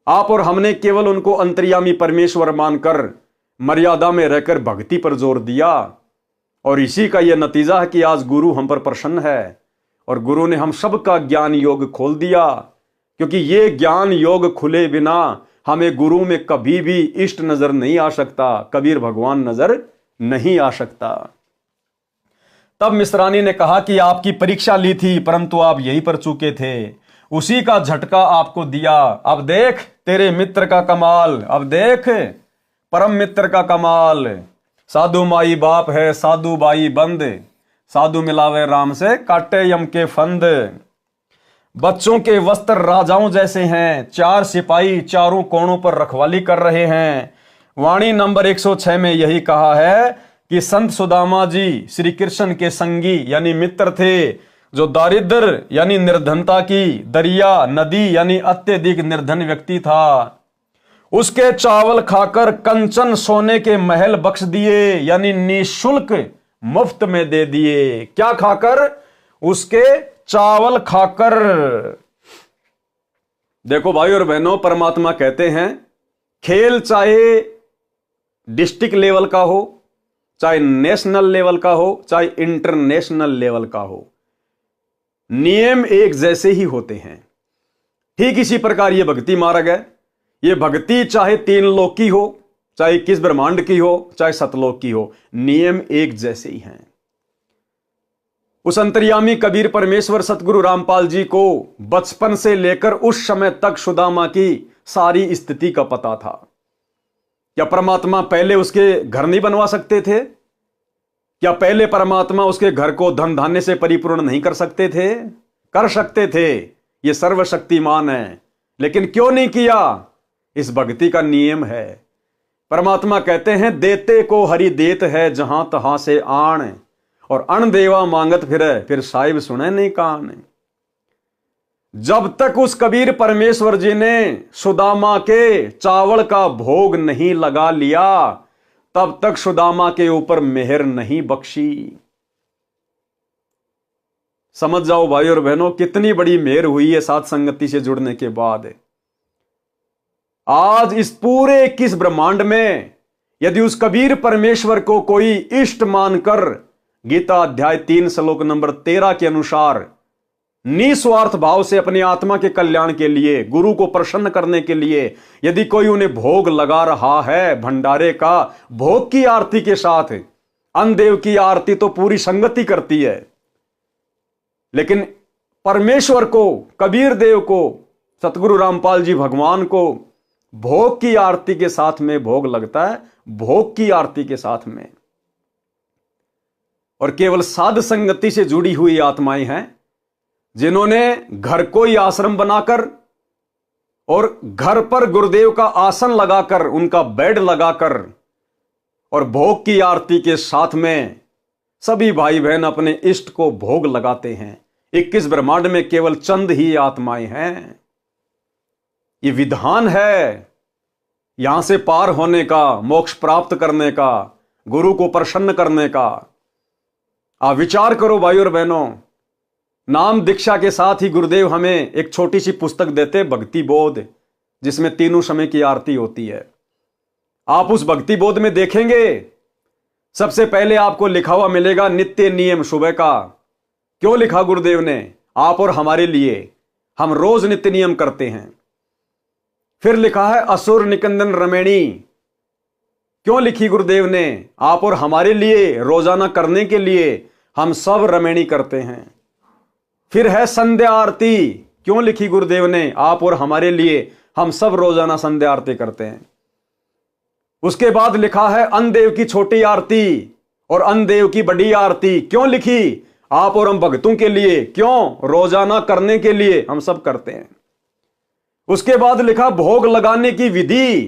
आप और हमने केवल उनको अंतर्यामी परमेश्वर मानकर मर्यादा में रहकर भक्ति पर जोर दिया। और इसी का यह नतीजा है कि आज गुरु हम पर प्रसन्न है और गुरु ने हम सबका ज्ञान योग खोल दिया। क्योंकि ये ज्ञान योग खुले बिना हमें गुरु में कभी भी इष्ट नजर नहीं आ सकता, कबीर भगवान नजर नहीं आ सकता। तब मिश्रानी ने कहा कि आपकी परीक्षा ली थी, परंतु आप यहीं पर चूके थे, उसी का झटका आपको दिया। अब देख तेरे मित्र का कमाल, अब देख परम मित्र का कमाल। साधु माई बाप है, साधु बाई बंद, साधु मिलावे राम से काटे यम के फंद। बच्चों के वस्त्र राजाओं जैसे हैं, 4 सिपाही चारों कोणों पर रखवाली कर रहे हैं। वाणी नंबर 106 में यही कहा है कि संत सुदामा जी श्री कृष्ण के संगी यानी मित्र थे, जो दारिद्र यानी निर्धनता की दरिया नदी यानी अत्यधिक निर्धन व्यक्ति था, उसके चावल खाकर कंचन सोने के महल बख्श दिए, यानी निशुल्क मुफ्त में दे दिए। क्या खाकर? उसके चावल खाकर। देखो भाई और बहनों, परमात्मा कहते हैं खेल चाहे डिस्ट्रिक्ट लेवल का हो, चाहे नेशनल लेवल का हो, चाहे इंटरनेशनल लेवल का हो, नियम एक जैसे ही होते हैं। ठीक इसी प्रकार यह भक्ति मार्ग है। यह भक्ति चाहे 3 लोक की हो, चाहे किस ब्रह्मांड की हो, चाहे सतलोक की हो, नियम एक जैसे ही हैं। उस अंतर्यामी कबीर परमेश्वर सतगुरु रामपाल जी को बचपन से लेकर उस समय तक सुदामा की सारी स्थिति का पता था। क्या परमात्मा पहले उसके घर नहीं बनवा सकते थे? क्या पहले परमात्मा उसके घर को धन धान्य से परिपूर्ण नहीं कर सकते थे? कर सकते थे, ये सर्वशक्तिमान है, लेकिन क्यों नहीं किया? इस भक्ति का नियम है। परमात्मा कहते हैं देते को हरि देत है जहां तहां से आण, और अण देवा मांगत फिर साहिब सुने नहीं कान। जब तक उस कबीर परमेश्वर जी ने सुदामा के चावल का भोग नहीं लगा लिया, तब तक सुदामा के ऊपर मेहर नहीं बख्शी। समझ जाओ भाई और बहनों, कितनी बड़ी मेहर हुई है साथ संगति से जुड़ने के बाद। आज इस पूरे 21 ब्रह्मांड में यदि उस कबीर परमेश्वर को कोई इष्ट मानकर गीता अध्याय 3 श्लोक नंबर 13 के अनुसार निस्वार्थ भाव से अपनी आत्मा के कल्याण के लिए, गुरु को प्रसन्न करने के लिए यदि कोई उन्हें भोग लगा रहा है भंडारे का, भोग की आरती के साथ, अन्नदेव की आरती तो पूरी संगति करती है, लेकिन परमेश्वर को, कबीर देव को, सतगुरु रामपाल जी भगवान को भोग की आरती के साथ में भोग लगता है, भोग की आरती के साथ में। और केवल साध संगति से जुड़ी हुई आत्माएं हैं जिन्होंने घर को ही आश्रम बनाकर और घर पर गुरुदेव का आसन लगाकर, उनका बेड लगाकर और भोग की आरती के साथ में सभी भाई बहन अपने इष्ट को भोग लगाते हैं। 21 ब्रह्मांड में केवल चंद ही आत्माएं हैं। ये विधान है यहां से पार होने का, मोक्ष प्राप्त करने का, गुरु को प्रसन्न करने का। आप विचार करो भाई और बहनों, नाम दीक्षा के साथ ही गुरुदेव हमें एक छोटी सी पुस्तक देते, भक्ति बोध, जिसमें तीनों समय की आरती होती है। आप उस भक्ति बोध में देखेंगे सबसे पहले आपको लिखा हुआ मिलेगा नित्य नियम सुबह का। क्यों लिखा गुरुदेव ने? आप और हमारे लिए, हम रोज नित्य नियम करते हैं। फिर लिखा है असुर निकंदन रमेणी। क्यों लिखी गुरुदेव ने? आप और हमारे लिए, रोजाना करने के लिए, हम सब रमेणी करते हैं। फिर है संध्या आरती। क्यों लिखी गुरुदेव ने? आप और हमारे लिए, हम सब रोजाना संध्या आरती करते हैं। उसके बाद लिखा है अन्नदेव की छोटी आरती और अन्नदेव की बड़ी आरती। क्यों लिखी? आप और हम भक्तों के लिए। क्यों? रोजाना करने के लिए, हम सब करते हैं। उसके बाद लिखा भोग लगाने की विधि।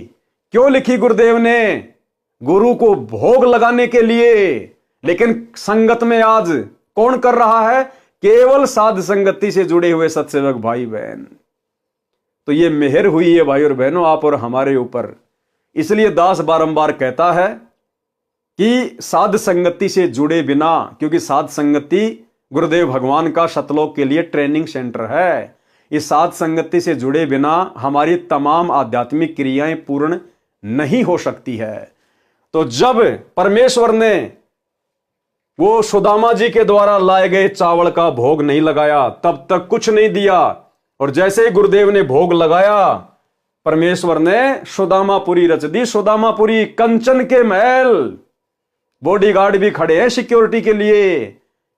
क्यों लिखी गुरुदेव ने? गुरु को भोग लगाने के लिए। लेकिन संगत में आज कौन कर रहा है? केवल साध संगति से जुड़े हुए सत्सेवक भाई बहन। तो ये मेहर हुई है भाई और बहनों आप और हमारे ऊपर। इसलिए दास बारंबार कहता है कि साध संगति से जुड़े बिना, क्योंकि साध संगति गुरुदेव भगवान का सतलोक के लिए ट्रेनिंग सेंटर है, इस साध संगति से जुड़े बिना हमारी तमाम आध्यात्मिक क्रियाएं पूर्ण नहीं हो सकती है। तो जब परमेश्वर ने वो सुदामा जी के द्वारा लाए गए चावल का भोग नहीं लगाया, तब तक कुछ नहीं दिया। और जैसे ही गुरुदेव ने भोग लगाया, परमेश्वर ने सुदामापुरी रच दी। सुदामापुरी कंचन के महल, बॉडीगार्ड भी खड़े हैं सिक्योरिटी के लिए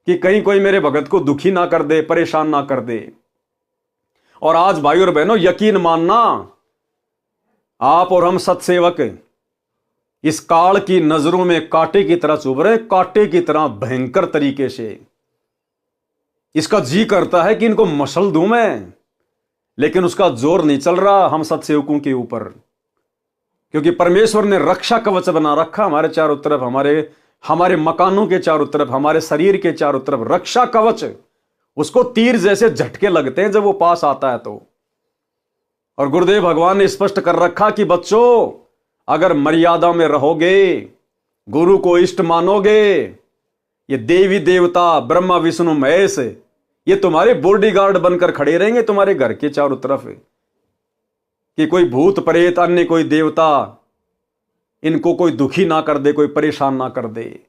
कि कहीं कोई मेरे भगत को दुखी ना कर दे, परेशान ना कर दे। और आज भाई और बहनों यकीन मानना, आप और हम सत्सेवक इस काल की नजरों में कांटे की तरह चुभ रहे, कांटे की तरह भयंकर तरीके से। इसका जी करता है कि इनको मसल दूं मैं, लेकिन उसका जोर नहीं चल रहा हम सत्सेवकों के ऊपर, क्योंकि परमेश्वर ने रक्षा कवच बना रखा हमारे चारों तरफ, हमारे मकानों के चारों तरफ, हमारे शरीर के चारों तरफ रक्षा कवच। उसको तीर जैसे झटके लगते हैं जब वो पास आता है तो। और गुरुदेव भगवान ने स्पष्ट कर रखा कि बच्चों, अगर मर्यादा में रहोगे, गुरु को इष्ट मानोगे, ये देवी देवता ब्रह्मा विष्णु महेश ये तुम्हारे बॉडीगार्ड बनकर खड़े रहेंगे तुम्हारे घर के चारों तरफ, कि कोई भूत प्रेत अन्य कोई देवता इनको कोई दुखी ना कर दे, कोई परेशान ना कर दे।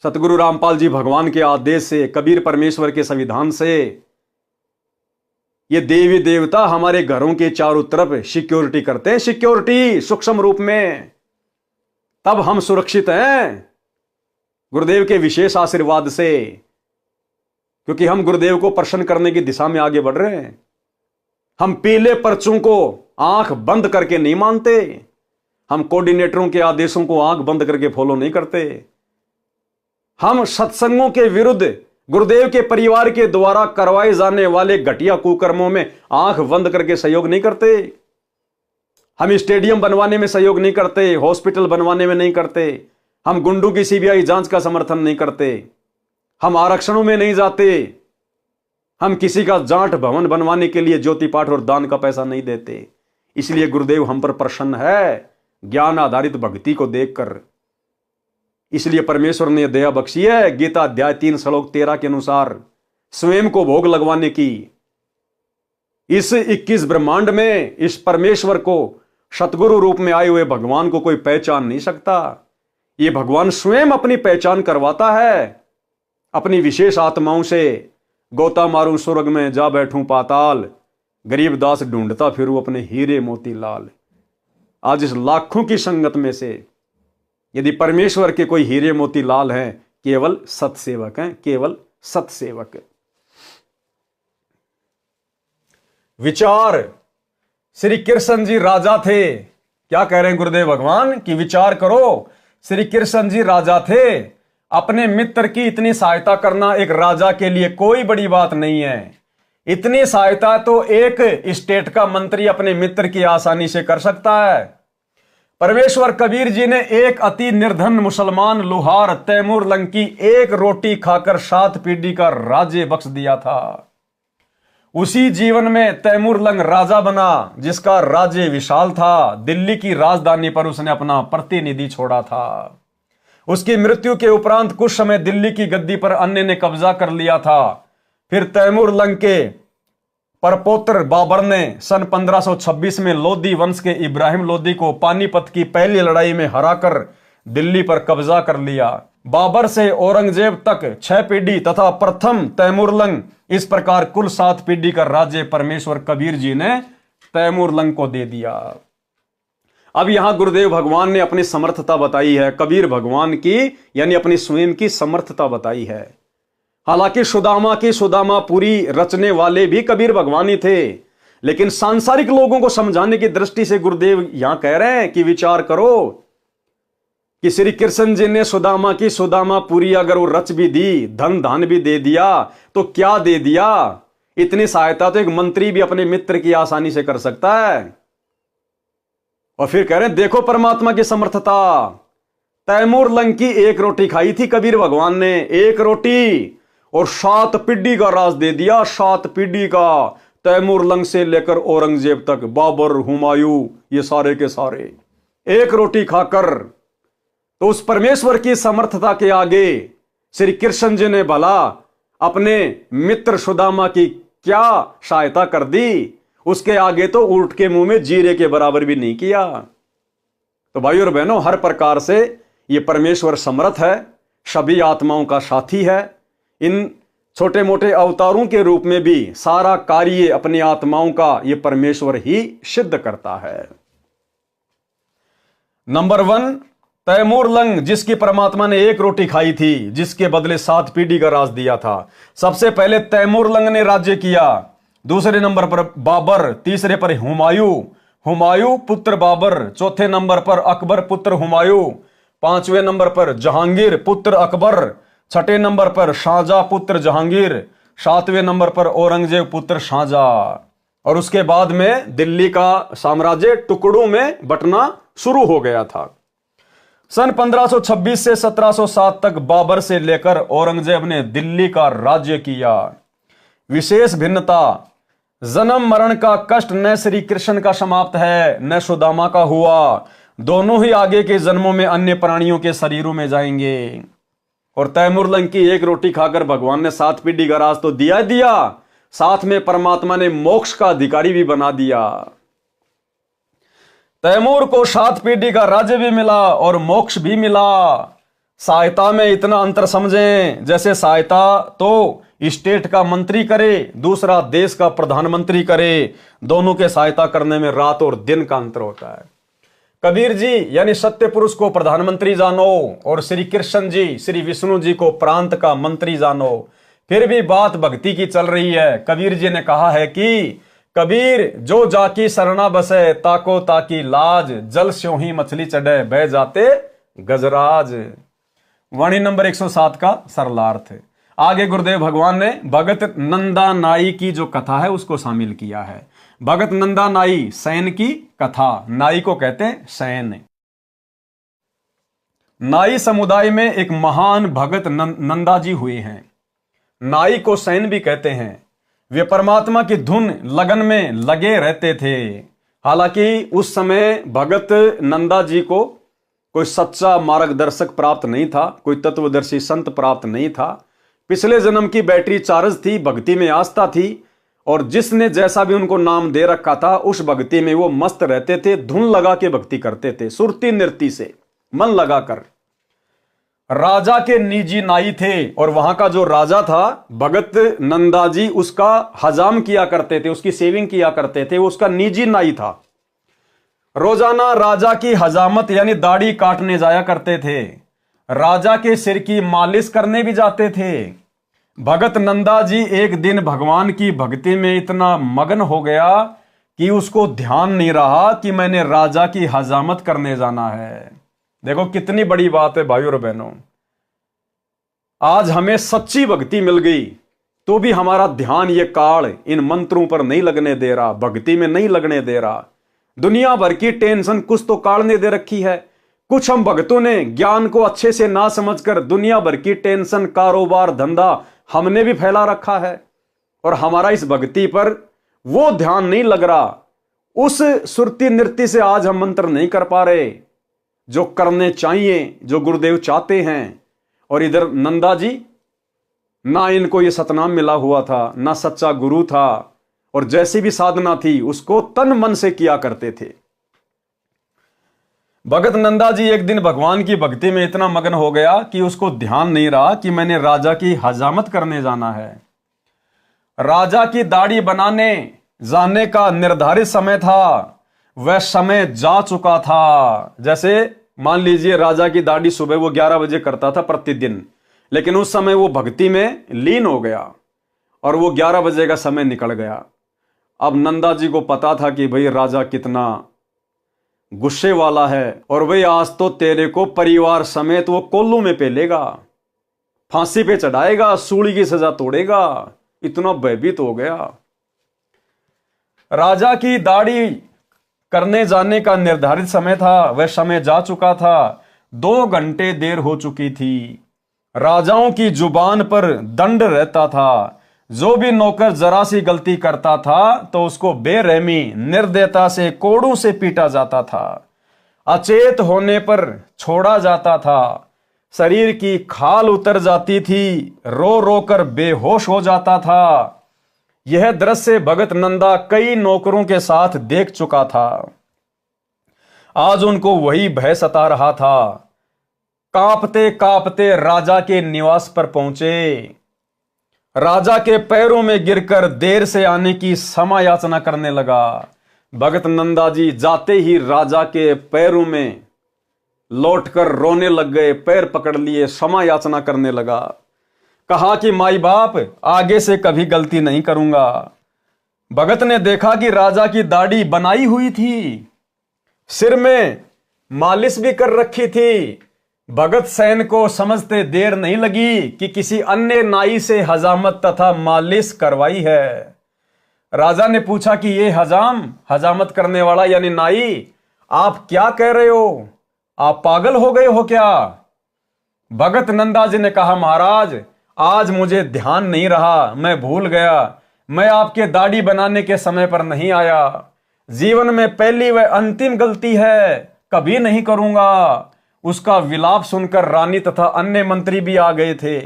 सतगुरु रामपाल जी भगवान के आदेश से, कबीर परमेश्वर के संविधान से ये देवी देवता हमारे घरों के चारों तरफ सिक्योरिटी करते हैं, सिक्योरिटी सूक्ष्म रूप में। तब हम सुरक्षित हैं गुरुदेव के विशेष आशीर्वाद से, क्योंकि हम गुरुदेव को प्रसन्न करने की दिशा में आगे बढ़ रहे हैं। हम पीले पर्चों को आंख बंद करके नहीं मानते, हम कोऑर्डिनेटरों के आदेशों को आंख बंद करके फॉलो नहीं करते, हम सत्संगों के विरुद्ध गुरुदेव के परिवार के द्वारा करवाए जाने वाले घटिया कुकर्मों में आंख बंद करके सहयोग नहीं करते। हम स्टेडियम बनवाने में सहयोग नहीं करते, हॉस्पिटल बनवाने में नहीं करते, हम गुंडों की सीबीआई जांच का समर्थन नहीं करते, हम आरक्षणों में नहीं जाते, हम किसी का जाट भवन बनवाने के लिए ज्योति पाठ और दान का पैसा नहीं देते। इसलिए गुरुदेव हम पर प्रसन्न है ज्ञान आधारित भक्ति को देखकर। इसलिए परमेश्वर ने दया बख्शी है गीता अध्याय 3 श्लोक 13 के अनुसार स्वयं को भोग लगवाने की। इस 21 ब्रह्मांड में इस परमेश्वर को, सतगुरु रूप में आए हुए भगवान को कोई पहचान नहीं सकता। ये भगवान स्वयं अपनी पहचान करवाता है अपनी विशेष आत्माओं से। गोता मारूं स्वर्ग में, जा बैठूं पाताल, गरीब दास ढूंढता फिरूं अपने हीरे मोती लाल। आज इस लाखों की संगत में से यदि परमेश्वर के कोई हीरे मोती लाल हैं, केवल सत्सेवक हैं, केवल सत्सेवक। विचार, श्री कृष्ण जी राजा थे। क्या कह रहे हैं गुरुदेव भगवान कि विचार करो, श्री कृष्ण जी राजा थे। अपने मित्र की इतनी सहायता करना एक राजा के लिए कोई बड़ी बात नहीं है। इतनी सहायता तो एक स्टेट का मंत्री अपने मित्र की आसानी से कर सकता है। परमेश्वर कबीर जी ने एक अति निर्धन मुसलमान लुहार तैमूर लंग की एक रोटी खाकर 7 पीढ़ी का राज्य बख्श दिया था। उसी जीवन में तैमूर लंग राजा बना जिसका राज्य विशाल था। दिल्ली की राजधानी पर उसने अपना प्रतिनिधि छोड़ा था। उसकी मृत्यु के उपरांत कुछ समय दिल्ली की गद्दी पर अन्य ने कब्जा कर लिया था। फिर तैमूर लंग के परपोत्र बाबर ने सन 1526 में लोधी वंश के इब्राहिम लोधी को पानीपत की पहली लड़ाई में हराकर दिल्ली पर कब्जा कर लिया। बाबर से औरंगजेब तक 6 पीढ़ी तथा प्रथम तैमूर लंग, इस प्रकार कुल 7 पीढ़ी का राज्य परमेश्वर कबीर जी ने तैमूर लंग को दे दिया। अब यहां गुरुदेव भगवान ने अपनी समर्थता बताई है, कबीर भगवान की यानी अपनी स्वयं की समर्थता बताई है। हालांकि सुदामा की सुदामापुरी रचने वाले भी कबीर भगवान ही थे, लेकिन सांसारिक लोगों को समझाने की दृष्टि से गुरुदेव यहां कह रहे हैं कि विचार करो कि श्री कृष्ण जी ने सुदामा की सुदामापुरी अगर वो रच भी दी, धन धान भी दे दिया, तो क्या दे दिया? इतनी सहायता तो एक मंत्री भी अपने मित्र की आसानी से कर सकता है। और फिर कह रहे हैं देखो परमात्मा की समर्थता। तैमूर लंग की एक रोटी खाई थी कबीर भगवान ने, एक रोटी, और 7 पीढ़ी का राज दे दिया, 7 पीढ़ी का। तैमूर लंग से लेकर औरंगजेब तक, बाबर, हुमायूं, ये सारे के सारे एक रोटी खाकर। तो उस परमेश्वर की समर्थता के आगे श्री कृष्ण जी ने भला अपने मित्र सुदामा की क्या सहायता कर दी? उसके आगे तो ऊंट के मुंह में जीरे के बराबर भी नहीं किया। तो भाई और बहनों, हर प्रकार से ये परमेश्वर समर्थ है, सभी आत्माओं का साथी है। इन छोटे मोटे अवतारों के रूप में भी सारा कार्य अपनी आत्माओं का ये परमेश्वर ही सिद्ध करता है। नंबर 1, तैमूर लंग जिसकी परमात्मा ने एक रोटी खाई थी, जिसके बदले 7 पीढ़ी का राज दिया था। सबसे पहले तैमूर लंग ने राज्य किया। दूसरे नंबर पर बाबर, तीसरे पर हुमायूं, हुमायूं पुत्र बाबर, चौथे नंबर पर अकबर पुत्र हुमायूं, 5वें नंबर पर जहांगीर पुत्र अकबर, 6ठे नंबर पर शाहजहां पुत्र जहांगीर, 7वें नंबर पर औरंगजेब पुत्र शाहजहां। और उसके बाद में दिल्ली का साम्राज्य टुकड़ों में बंटना शुरू हो गया था। सन 1526 से 1707 तक बाबर से लेकर औरंगजेब ने दिल्ली का राज्य किया। विशेष भिन्नता, जन्म मरण का कष्ट न श्री कृष्ण का समाप्त है न सुदामा का हुआ। दोनों ही आगे के जन्मों में अन्य प्राणियों के शरीरों में जाएंगे। और तैमूर लंग की एक रोटी खाकर भगवान ने 7 पीढ़ी का राज तो दिया ही दिया, साथ में परमात्मा ने मोक्ष का अधिकारी भी बना दिया। तैमूर को 7 पीढ़ी का राज्य भी मिला और मोक्ष भी मिला। सहायता में इतना अंतर समझें, जैसे सहायता तो स्टेट का मंत्री करे, दूसरा देश का प्रधानमंत्री करे। दोनों के सहायता करने में रात और दिन का अंतर होता है। कबीर जी यानी सत्य पुरुष को प्रधानमंत्री जानो और श्री कृष्ण जी श्री विष्णु जी को प्रांत का मंत्री जानो। फिर भी बात भक्ति की चल रही है। कबीर जी ने कहा है कि कबीर जो जाकी सरना बसे ताको ताकी लाज, जल स्यों ही मछली चढ़े बह जाते गजराज। वाणी नंबर 107 का सरलार्थ। आगे गुरुदेव भगवान ने भगत नंदा नाई की जो कथा है उसको शामिल किया है। भगत नंदा नाई सैन की कथा, नाई को कहते हैं सैन। नाई समुदाय में एक महान भगत नंदा जी हुए हैं। नाई को सैन भी कहते हैं। वे परमात्मा की धुन लगन में लगे रहते थे। हालांकि उस समय भगत नंदा जी को कोई सच्चा मार्गदर्शक प्राप्त नहीं था, कोई तत्वदर्शी संत प्राप्त नहीं था। पिछले जन्म की बैटरी चार्ज थी, भक्ति में आस्था थी, और जिसने जैसा भी उनको नाम दे रखा था उस भक्ति में वो मस्त रहते थे। धुन लगा के भक्ति करते थे, सुरती नृत्य से मन लगाकर। राजा के निजी नाई थे और वहां का जो राजा था भगत नंदा जी उसका हजाम किया करते थे, उसकी सेविंग किया करते थे। वो उसका निजी नाई था। रोजाना राजा की हजामत यानी दाढ़ी काटने जाया करते थे। राजा के सिर की मालिश करने भी जाते थे। भगत नंदा जी एक दिन भगवान की भक्ति में इतना मगन हो गया कि उसको ध्यान नहीं रहा कि मैंने राजा की हजामत करने जाना है। देखो कितनी बड़ी बात है भाइयों और बहनों। आज हमें सच्ची भक्ति मिल गई तो भी हमारा ध्यान ये काल इन मंत्रों पर नहीं लगने दे रहा, भक्ति में नहीं लगने दे रहा। दुनिया भर की टेंशन कुछ तो काल ने दे रखी है। कुछ हम भक्तों ने ज्ञान को अच्छे से ना समझकर दुनिया भर की टेंशन, कारोबार, धंधा हमने भी फैला रखा है और हमारा इस भक्ति पर वो ध्यान नहीं लग रहा। उस सुरती नृत्य से आज हम मंत्र नहीं कर पा रहे जो करने चाहिए, जो गुरुदेव चाहते हैं। और इधर नंदा जी, ना इनको ये सतनाम मिला हुआ था, ना सच्चा गुरु था, और जैसी भी साधना थी उसको तन मन से किया करते थे। भगत नंदा जी एक दिन भगवान की भक्ति में इतना मगन हो गया कि उसको ध्यान नहीं रहा कि मैंने राजा की हजामत करने जाना है। राजा की दाढ़ी बनाने जाने का निर्धारित समय था, वह समय जा चुका था। जैसे मान लीजिए राजा की दाढ़ी सुबह वो 11 बजे करता था प्रतिदिन, लेकिन उस समय वो भक्ति में लीन हो गया और वो 11 बजे का समय निकल गया। अब नंदा जी को पता था कि भाई राजा कितना गुस्से वाला है और भाई आज तो तेरे को परिवार समेत वो कोल्लू में पेलेगा, फांसी पे चढ़ाएगा, सूली की सजा तोड़ेगा। इतना भयभीत हो गया। राजा की दाढ़ी करने जाने का निर्धारित समय था, वह समय जा चुका था। 2 घंटे देर हो चुकी थी। राजाओं की जुबान पर दंड रहता था। जो भी नौकर जरा सी गलती करता था तो उसको बेरहमी निर्दयता से कोड़ों से पीटा जाता था। अचेत होने पर छोड़ा जाता था। शरीर की खाल उतर जाती थी, रो रो कर बेहोश हो जाता था। यह दृश्य भगत नंदा कई नौकरों के साथ देख चुका था। आज उनको वही भय सता रहा था। कांपते कांपते राजा के निवास पर पहुंचे। राजा के पैरों में गिरकर देर से आने की क्षमा याचना करने लगा। भगत नंदा जी जाते ही राजा के पैरों में लौटकर रोने लग गए, पैर पकड़ लिए, क्षमा याचना करने लगा। कहा कि माई बाप आगे से कभी गलती नहीं करूंगा। भगत ने देखा कि राजा की दाढ़ी बनाई हुई थी, सिर में मालिश भी कर रखी थी। भगत सैन को समझते देर नहीं लगी कि किसी अन्य नाई से हजामत तथा मालिश करवाई है। राजा ने पूछा कि ये हजामत करने वाला यानी नाई, आप क्या कह रहे हो? आप पागल हो गए हो क्या? भगत नंदा जी ने कहा, महाराज आज मुझे ध्यान नहीं रहा, मैं भूल गया, मैं आपके दाढ़ी बनाने के समय पर नहीं आया। जीवन में पहली व अंतिम गलती है, कभी नहीं करूंगा। उसका विलाप सुनकर रानी तथा अन्य मंत्री भी आ गए थे।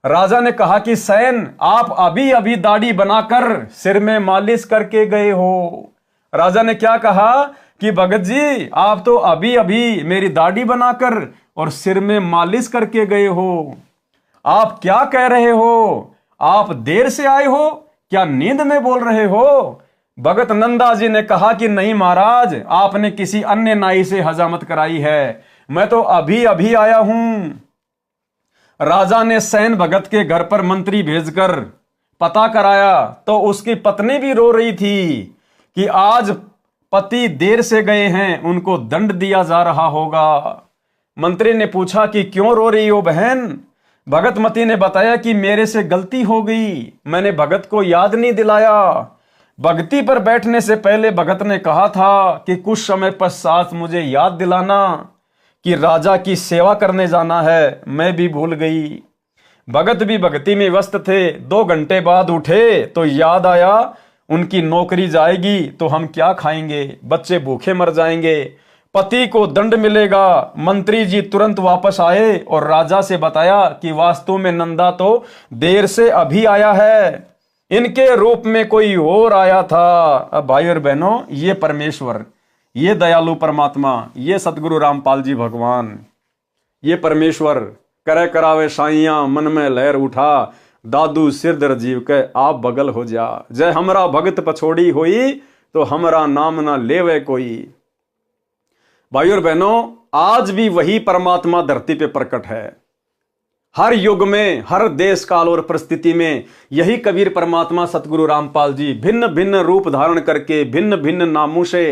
राजा ने कहा कि सैन, आप अभी अभी दाढ़ी बनाकर सिर में मालिश करके गए हो। राजा ने क्या कहा कि भगत जी आप तो अभी अभी मेरी दाढ़ी बनाकर और सिर में मालिश करके गए हो। आप क्या कह रहे हो? आप देर से आए हो? क्या नींद में बोल रहे हो? भगत नंदा जी ने कहा कि नहीं महाराज, आपने किसी अन्य नाई से हजामत कराई है, मैं तो अभी अभी आया हूं। राजा ने सैन भगत के घर पर मंत्री भेजकर पता कराया तो उसकी पत्नी भी रो रही थी कि आज पति देर से गए हैं, उनको दंड दिया जा रहा होगा। मंत्री ने पूछा कि क्यों रो रही हो बहन? भगतमती ने बताया कि मेरे से गलती हो गई, मैंने भगत को याद नहीं दिलाया। भगती पर बैठने से पहले भगत ने कहा था कि कुछ समय पश्चात मुझे याद दिलाना कि राजा की सेवा करने जाना है, मैं भी भूल गई। भगत भी भक्ति में व्यस्त थे। 2 घंटे बाद उठे तो याद आया उनकी नौकरी जाएगी तो हम क्या खाएंगे, बच्चे भूखे मर जाएंगे, पति को दंड मिलेगा। मंत्री जी तुरंत वापस आए और राजा से बताया कि वास्तव में नंदा तो देर से अभी आया है, इनके रूप में कोई और आया था। अब भाई और बहनों, ये परमेश्वर, ये दयालु परमात्मा, ये सतगुरु रामपाल जी भगवान, ये परमेश्वर करे करावे साइया मन में लहर उठा, दादू सिर दर जीव के आप बगल हो जा। जय हमरा भगत पछोड़ी होई तो हमरा नाम ना लेवे कोई। भाई और बहनों, आज भी वही परमात्मा धरती पे प्रकट है। हर युग में, हर देश काल और परिस्थिति में यही कबीर परमात्मा सतगुरु रामपाल जी भिन्न भिन्न रूप धारण करके भिन्न भिन्न नामों से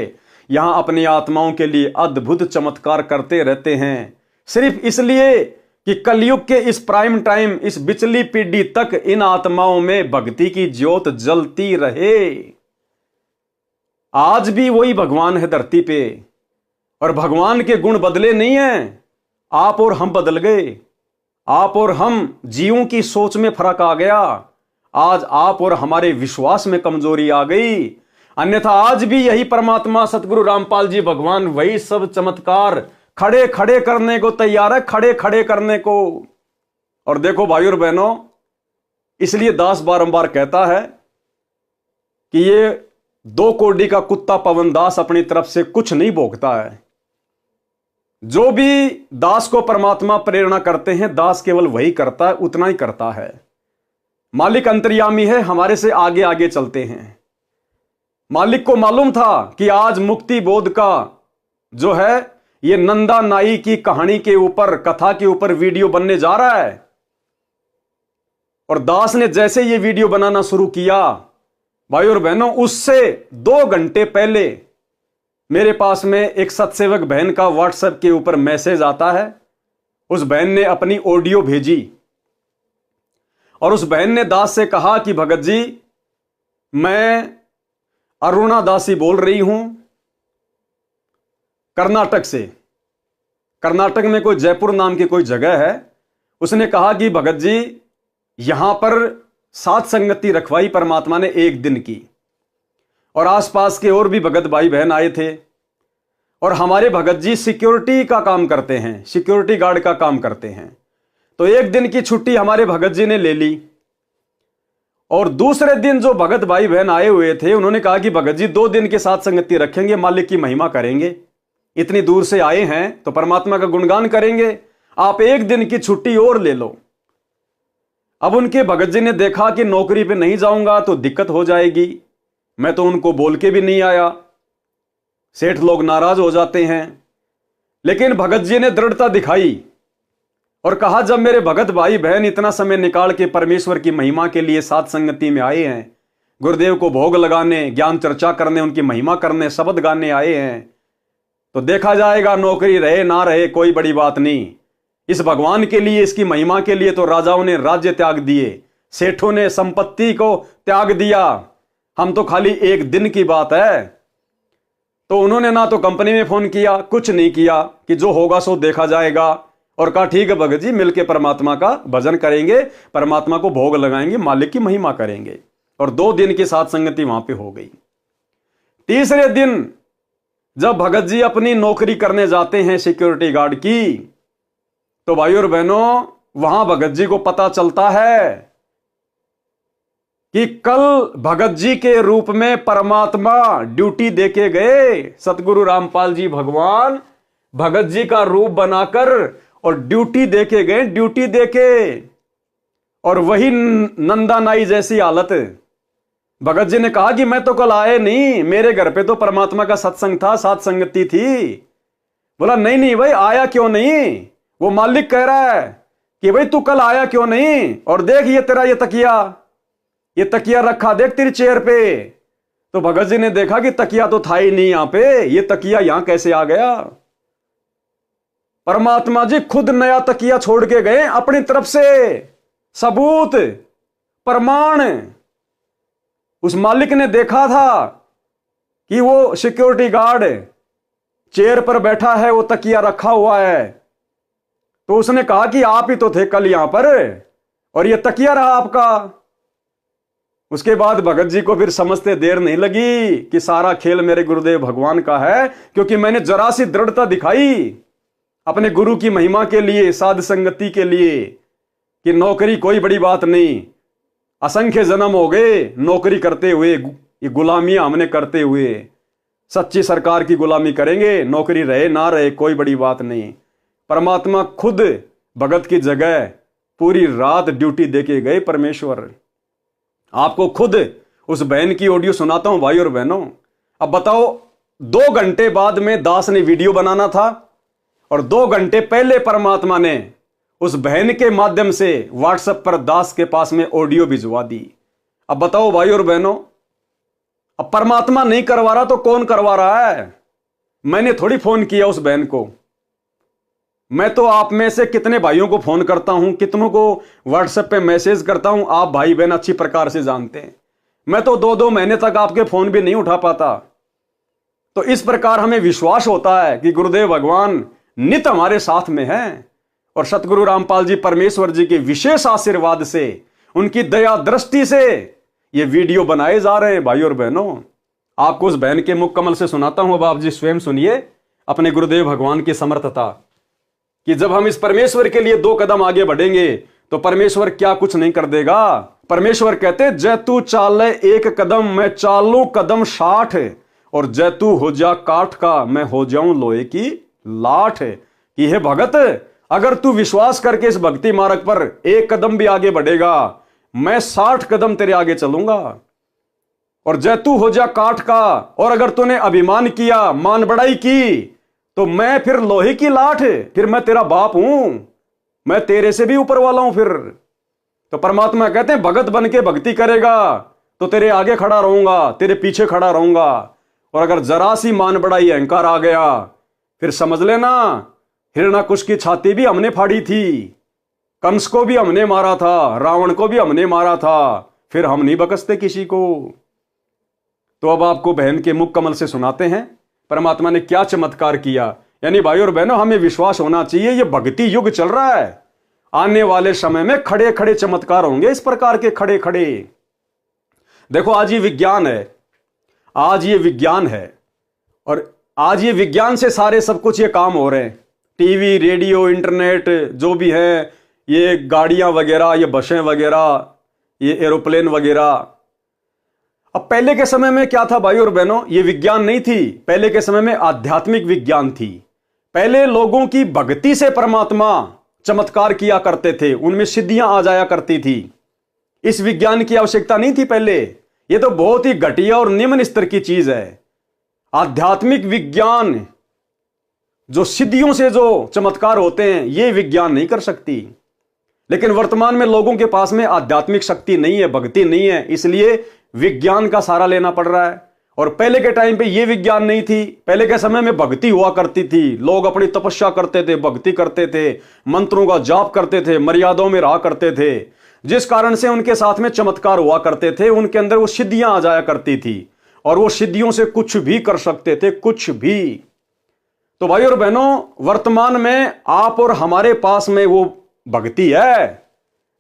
यहां अपनी आत्माओं के लिए अद्भुत चमत्कार करते रहते हैं, सिर्फ इसलिए कि कलयुग के इस प्राइम टाइम, इस बिचली पीढ़ी तक इन आत्माओं में भक्ति की ज्योत जलती रहे। आज भी वही भगवान है धरती पे और भगवान के गुण बदले नहीं हैं। आप और हम बदल गए, आप और हम जीवों की सोच में फर्क आ गया। आज आप और हमारे विश्वास में कमजोरी आ गई, अन्यथा आज भी यही परमात्मा सतगुरु रामपाल जी भगवान वही सब चमत्कार खड़े खड़े करने को तैयार है, खड़े खड़े करने को। और देखो भाई और बहनों, इसलिए दास बारंबार कहता है कि ये 2 कोड़ी का कुत्ता पवन दास अपनी तरफ से कुछ नहीं भोगता है। जो भी दास को परमात्मा प्रेरणा करते हैं, दास केवल वही करता है, उतना ही करता है। मालिक अंतर्यामी है, हमारे से आगे आगे चलते हैं। मालिक को मालूम था कि आज मुक्ति बोध का जो है ये नंदा नाई की कहानी के ऊपर, कथा के ऊपर वीडियो बनने जा रहा है। और दास ने जैसे ये वीडियो बनाना शुरू किया, भाई और बहनों, उससे 2 घंटे पहले मेरे पास में एक सत्सेवक बहन का व्हाट्सएप के ऊपर मैसेज आता है। उस बहन ने अपनी ऑडियो भेजी और उस बहन ने दास से कहा कि भगत जी, मैं अरुणा दासी बोल रही हूं कर्नाटक से। कर्नाटक में कोई जयपुर नाम की कोई जगह है। उसने कहा कि भगत जी, यहां पर सात संगति रखवाई परमात्मा ने 1 दिन की और आसपास के और भी भगत भाई बहन आए थे। और हमारे भगत जी सिक्योरिटी का काम करते हैं, सिक्योरिटी गार्ड का काम करते हैं। तो 1 दिन की छुट्टी हमारे भगत जी ने ले ली। और दूसरे दिन जो भगत भाई बहन आए हुए थे, उन्होंने कहा कि भगत जी 2 दिन के साथ संगति रखेंगे, मालिक की महिमा करेंगे, इतनी दूर से आए हैं तो परमात्मा का गुणगान करेंगे, आप 1 दिन की छुट्टी और ले लो। अब उनके भगत जी ने देखा कि नौकरी पे नहीं जाऊंगा तो दिक्कत हो जाएगी, मैं तो उनको बोल के भी नहीं आया, सेठ लोग नाराज हो जाते हैं। लेकिन भगत जी ने दृढ़ता दिखाई और कहा, जब मेरे भगत भाई बहन इतना समय निकाल के परमेश्वर की महिमा के लिए साथ संगति में आए हैं, गुरुदेव को भोग लगाने, ज्ञान चर्चा करने, उनकी महिमा करने, शब्द गाने आए हैं, तो देखा जाएगा, नौकरी रहे ना रहे कोई बड़ी बात नहीं। इस भगवान के लिए, इसकी महिमा के लिए तो राजाओं ने राज्य त्याग दिए, सेठों ने संपत्ति को त्याग दिया, हम तो खाली 1 दिन की बात है। तो उन्होंने ना तो कंपनी में फोन किया, कुछ नहीं किया कि जो होगा सो देखा जाएगा, और कहा ठीक है भगत जी, मिलके परमात्मा का भजन करेंगे, परमात्मा को भोग लगाएंगे, मालिक की महिमा करेंगे। और 2 दिन की साथ संगति वहां पे हो गई। तीसरे दिन जब भगत जी अपनी नौकरी करने जाते हैं सिक्योरिटी गार्ड की, तो भाइयों और बहनों, वहां भगत जी को पता चलता है कि कल भगत जी के रूप में परमात्मा ड्यूटी देके गए। सतगुरु रामपाल जी भगवान भगत जी का रूप बनाकर और ड्यूटी देके गए, ड्यूटी देके। और वही नंदा नाई जैसी हालत। भगत जी ने कहा कि मैं तो कल आए नहीं, मेरे घर पे तो परमात्मा का सत्संग था, साथ संगति थी। बोला नहीं नहीं भाई, आया क्यों नहीं? वो मालिक कह रहा है कि भाई तू कल आया क्यों नहीं? और देख ये तेरा ये तकिया रखा देख तेरी चेयर पे। तो भगत जी ने देखा कि तकिया तो था ही नहीं यहां पे, ये तकिया यहां कैसे आ गया? परमात्मा जी खुद नया तकिया छोड़ के गए अपनी तरफ से, सबूत प्रमाण। उस मालिक ने देखा था कि वो सिक्योरिटी गार्ड चेयर पर बैठा है, वो तकिया रखा हुआ है। तो उसने कहा कि आप ही तो थे कल यहां पर, और ये तकिया रहा आपका। उसके बाद भगत जी को फिर समझते देर नहीं लगी कि सारा खेल मेरे गुरुदेव भगवान का है, क्योंकि मैंने जरा सी दृढ़ता दिखाई अपने गुरु की महिमा के लिए, साध संगति के लिए, कि नौकरी कोई बड़ी बात नहीं, असंख्य जन्म हो गए नौकरी करते हुए, ये गुलामियां हमने करते हुए, सच्ची सरकार की गुलामी करेंगे, नौकरी रहे ना रहे कोई बड़ी बात नहीं। परमात्मा खुद भगत की जगह पूरी रात ड्यूटी देके गए परमेश्वर। आपको खुद उस बहन की ऑडियो सुनाता हूं भाई और बहनों। अब बताओ, 2 घंटे बाद में दास ने वीडियो बनाना था, और 2 घंटे पहले परमात्मा ने उस बहन के माध्यम से व्हाट्सएप पर दास के पास में ऑडियो भिजवा दी। अब बताओ भाई और बहनों, अब परमात्मा नहीं करवा रहा तो कौन करवा रहा है? मैंने थोड़ी फोन किया उस बहन को। मैं तो आप में से कितने भाइयों को फोन करता हूं, कितनों को व्हाट्सएप पे मैसेज करता हूं, आप भाई बहन अच्छी प्रकार से जानते हैं। मैं तो 2-2 महीने तक आपके फोन भी नहीं उठा पाता। तो इस प्रकार हमें विश्वास होता है कि गुरुदेव भगवान नित हमारे साथ में हैं, और सतगुरु रामपाल जी परमेश्वर जी के विशेष आशीर्वाद से, उनकी दया दृष्टि से ये वीडियो बनाए जा रहे हैं। भाई और बहनों, आपको उस बहन के मुख कमल से सुनाता हूं। अब आप जी स्वयं सुनिए अपने गुरुदेव भगवान की समर्थता, कि जब हम इस परमेश्वर के लिए 2 कदम आगे बढ़ेंगे तो परमेश्वर क्या कुछ नहीं कर देगा। परमेश्वर कहते, जय तू चाले 1 कदम, मैं चालू कदम 60, और जय तू हो जा काठ का, मैं हो जाऊं लोहे की लाठ। कि हे भगत, अगर तू विश्वास करके इस भक्ति मार्ग पर 1 कदम भी आगे बढ़ेगा, मैं 60 कदम तेरे आगे चलूंगा। और जय तू हो जा काठ का, और अगर तूने अभिमान किया, मान बढ़ाई की, तो मैं फिर लोहे की लाठ, फिर मैं तेरा बाप हूं, मैं तेरे से भी ऊपर वाला हूं फिर। तो परमात्मा कहते हैं, भगत बन के भक्ति करेगा तो तेरे आगे खड़ा रहूंगा, तेरे पीछे खड़ा रहूंगा। और अगर जरा सी मान बढ़ाई, अहंकार आ गया, फिर समझ लेना हिरण्याकुश की छाती भी हमने फाड़ी थी, कंस को भी हमने मारा था, रावण को भी हमने मारा था, फिर हम नहीं बकसते किसी को। तो अब आपको बहन के मुख कमल से सुनाते हैं परमात्मा ने क्या चमत्कार किया। यानी भाई और बहनों, हमें विश्वास होना चाहिए, ये भक्ति युग चल रहा है। आने वाले समय में खड़े खड़े चमत्कार होंगे, इस प्रकार के खड़े खड़े। देखो, आज ये विज्ञान है, आज ये विज्ञान है, और आज ये विज्ञान से सारे सब कुछ ये काम हो रहे हैं। टीवी, रेडियो, इंटरनेट जो भी है, ये गाड़ियां वगैरह, ये बसें वगैरह, ये एरोप्लेन वगैरह। अब पहले के समय में क्या था भाई और बहनों, ये विज्ञान नहीं थी। पहले के समय में आध्यात्मिक विज्ञान थी। पहले लोगों की भक्ति से परमात्मा चमत्कार किया करते थे, उनमें सिद्धियां आ जाया करती थी। इस विज्ञान की आवश्यकता नहीं थी पहले। ये तो बहुत ही घटिया और निम्न स्तर की चीज है। आध्यात्मिक विज्ञान, जो सिद्धियों से जो चमत्कार होते हैं, ये विज्ञान नहीं कर सकती। लेकिन वर्तमान में लोगों के पास में आध्यात्मिक शक्ति नहीं है, भक्ति नहीं है, इसलिए विज्ञान का सहारा लेना पड़ रहा है। और पहले के टाइम पे ये विज्ञान नहीं थी। पहले के समय में भक्ति हुआ करती थी, लोग अपनी तपस्या करते थे, भक्ति करते थे, मंत्रों का जाप करते थे, मर्यादाओं में रहा करते थे, जिस कारण से उनके साथ में चमत्कार हुआ करते थे, उनके अंदर वो सिद्धियां आ जाया करती थी। और वो सिद्धियों से कुछ भी कर सकते थे, कुछ भी। तो भाई और बहनों, वर्तमान में आप और हमारे पास में वो भक्ति है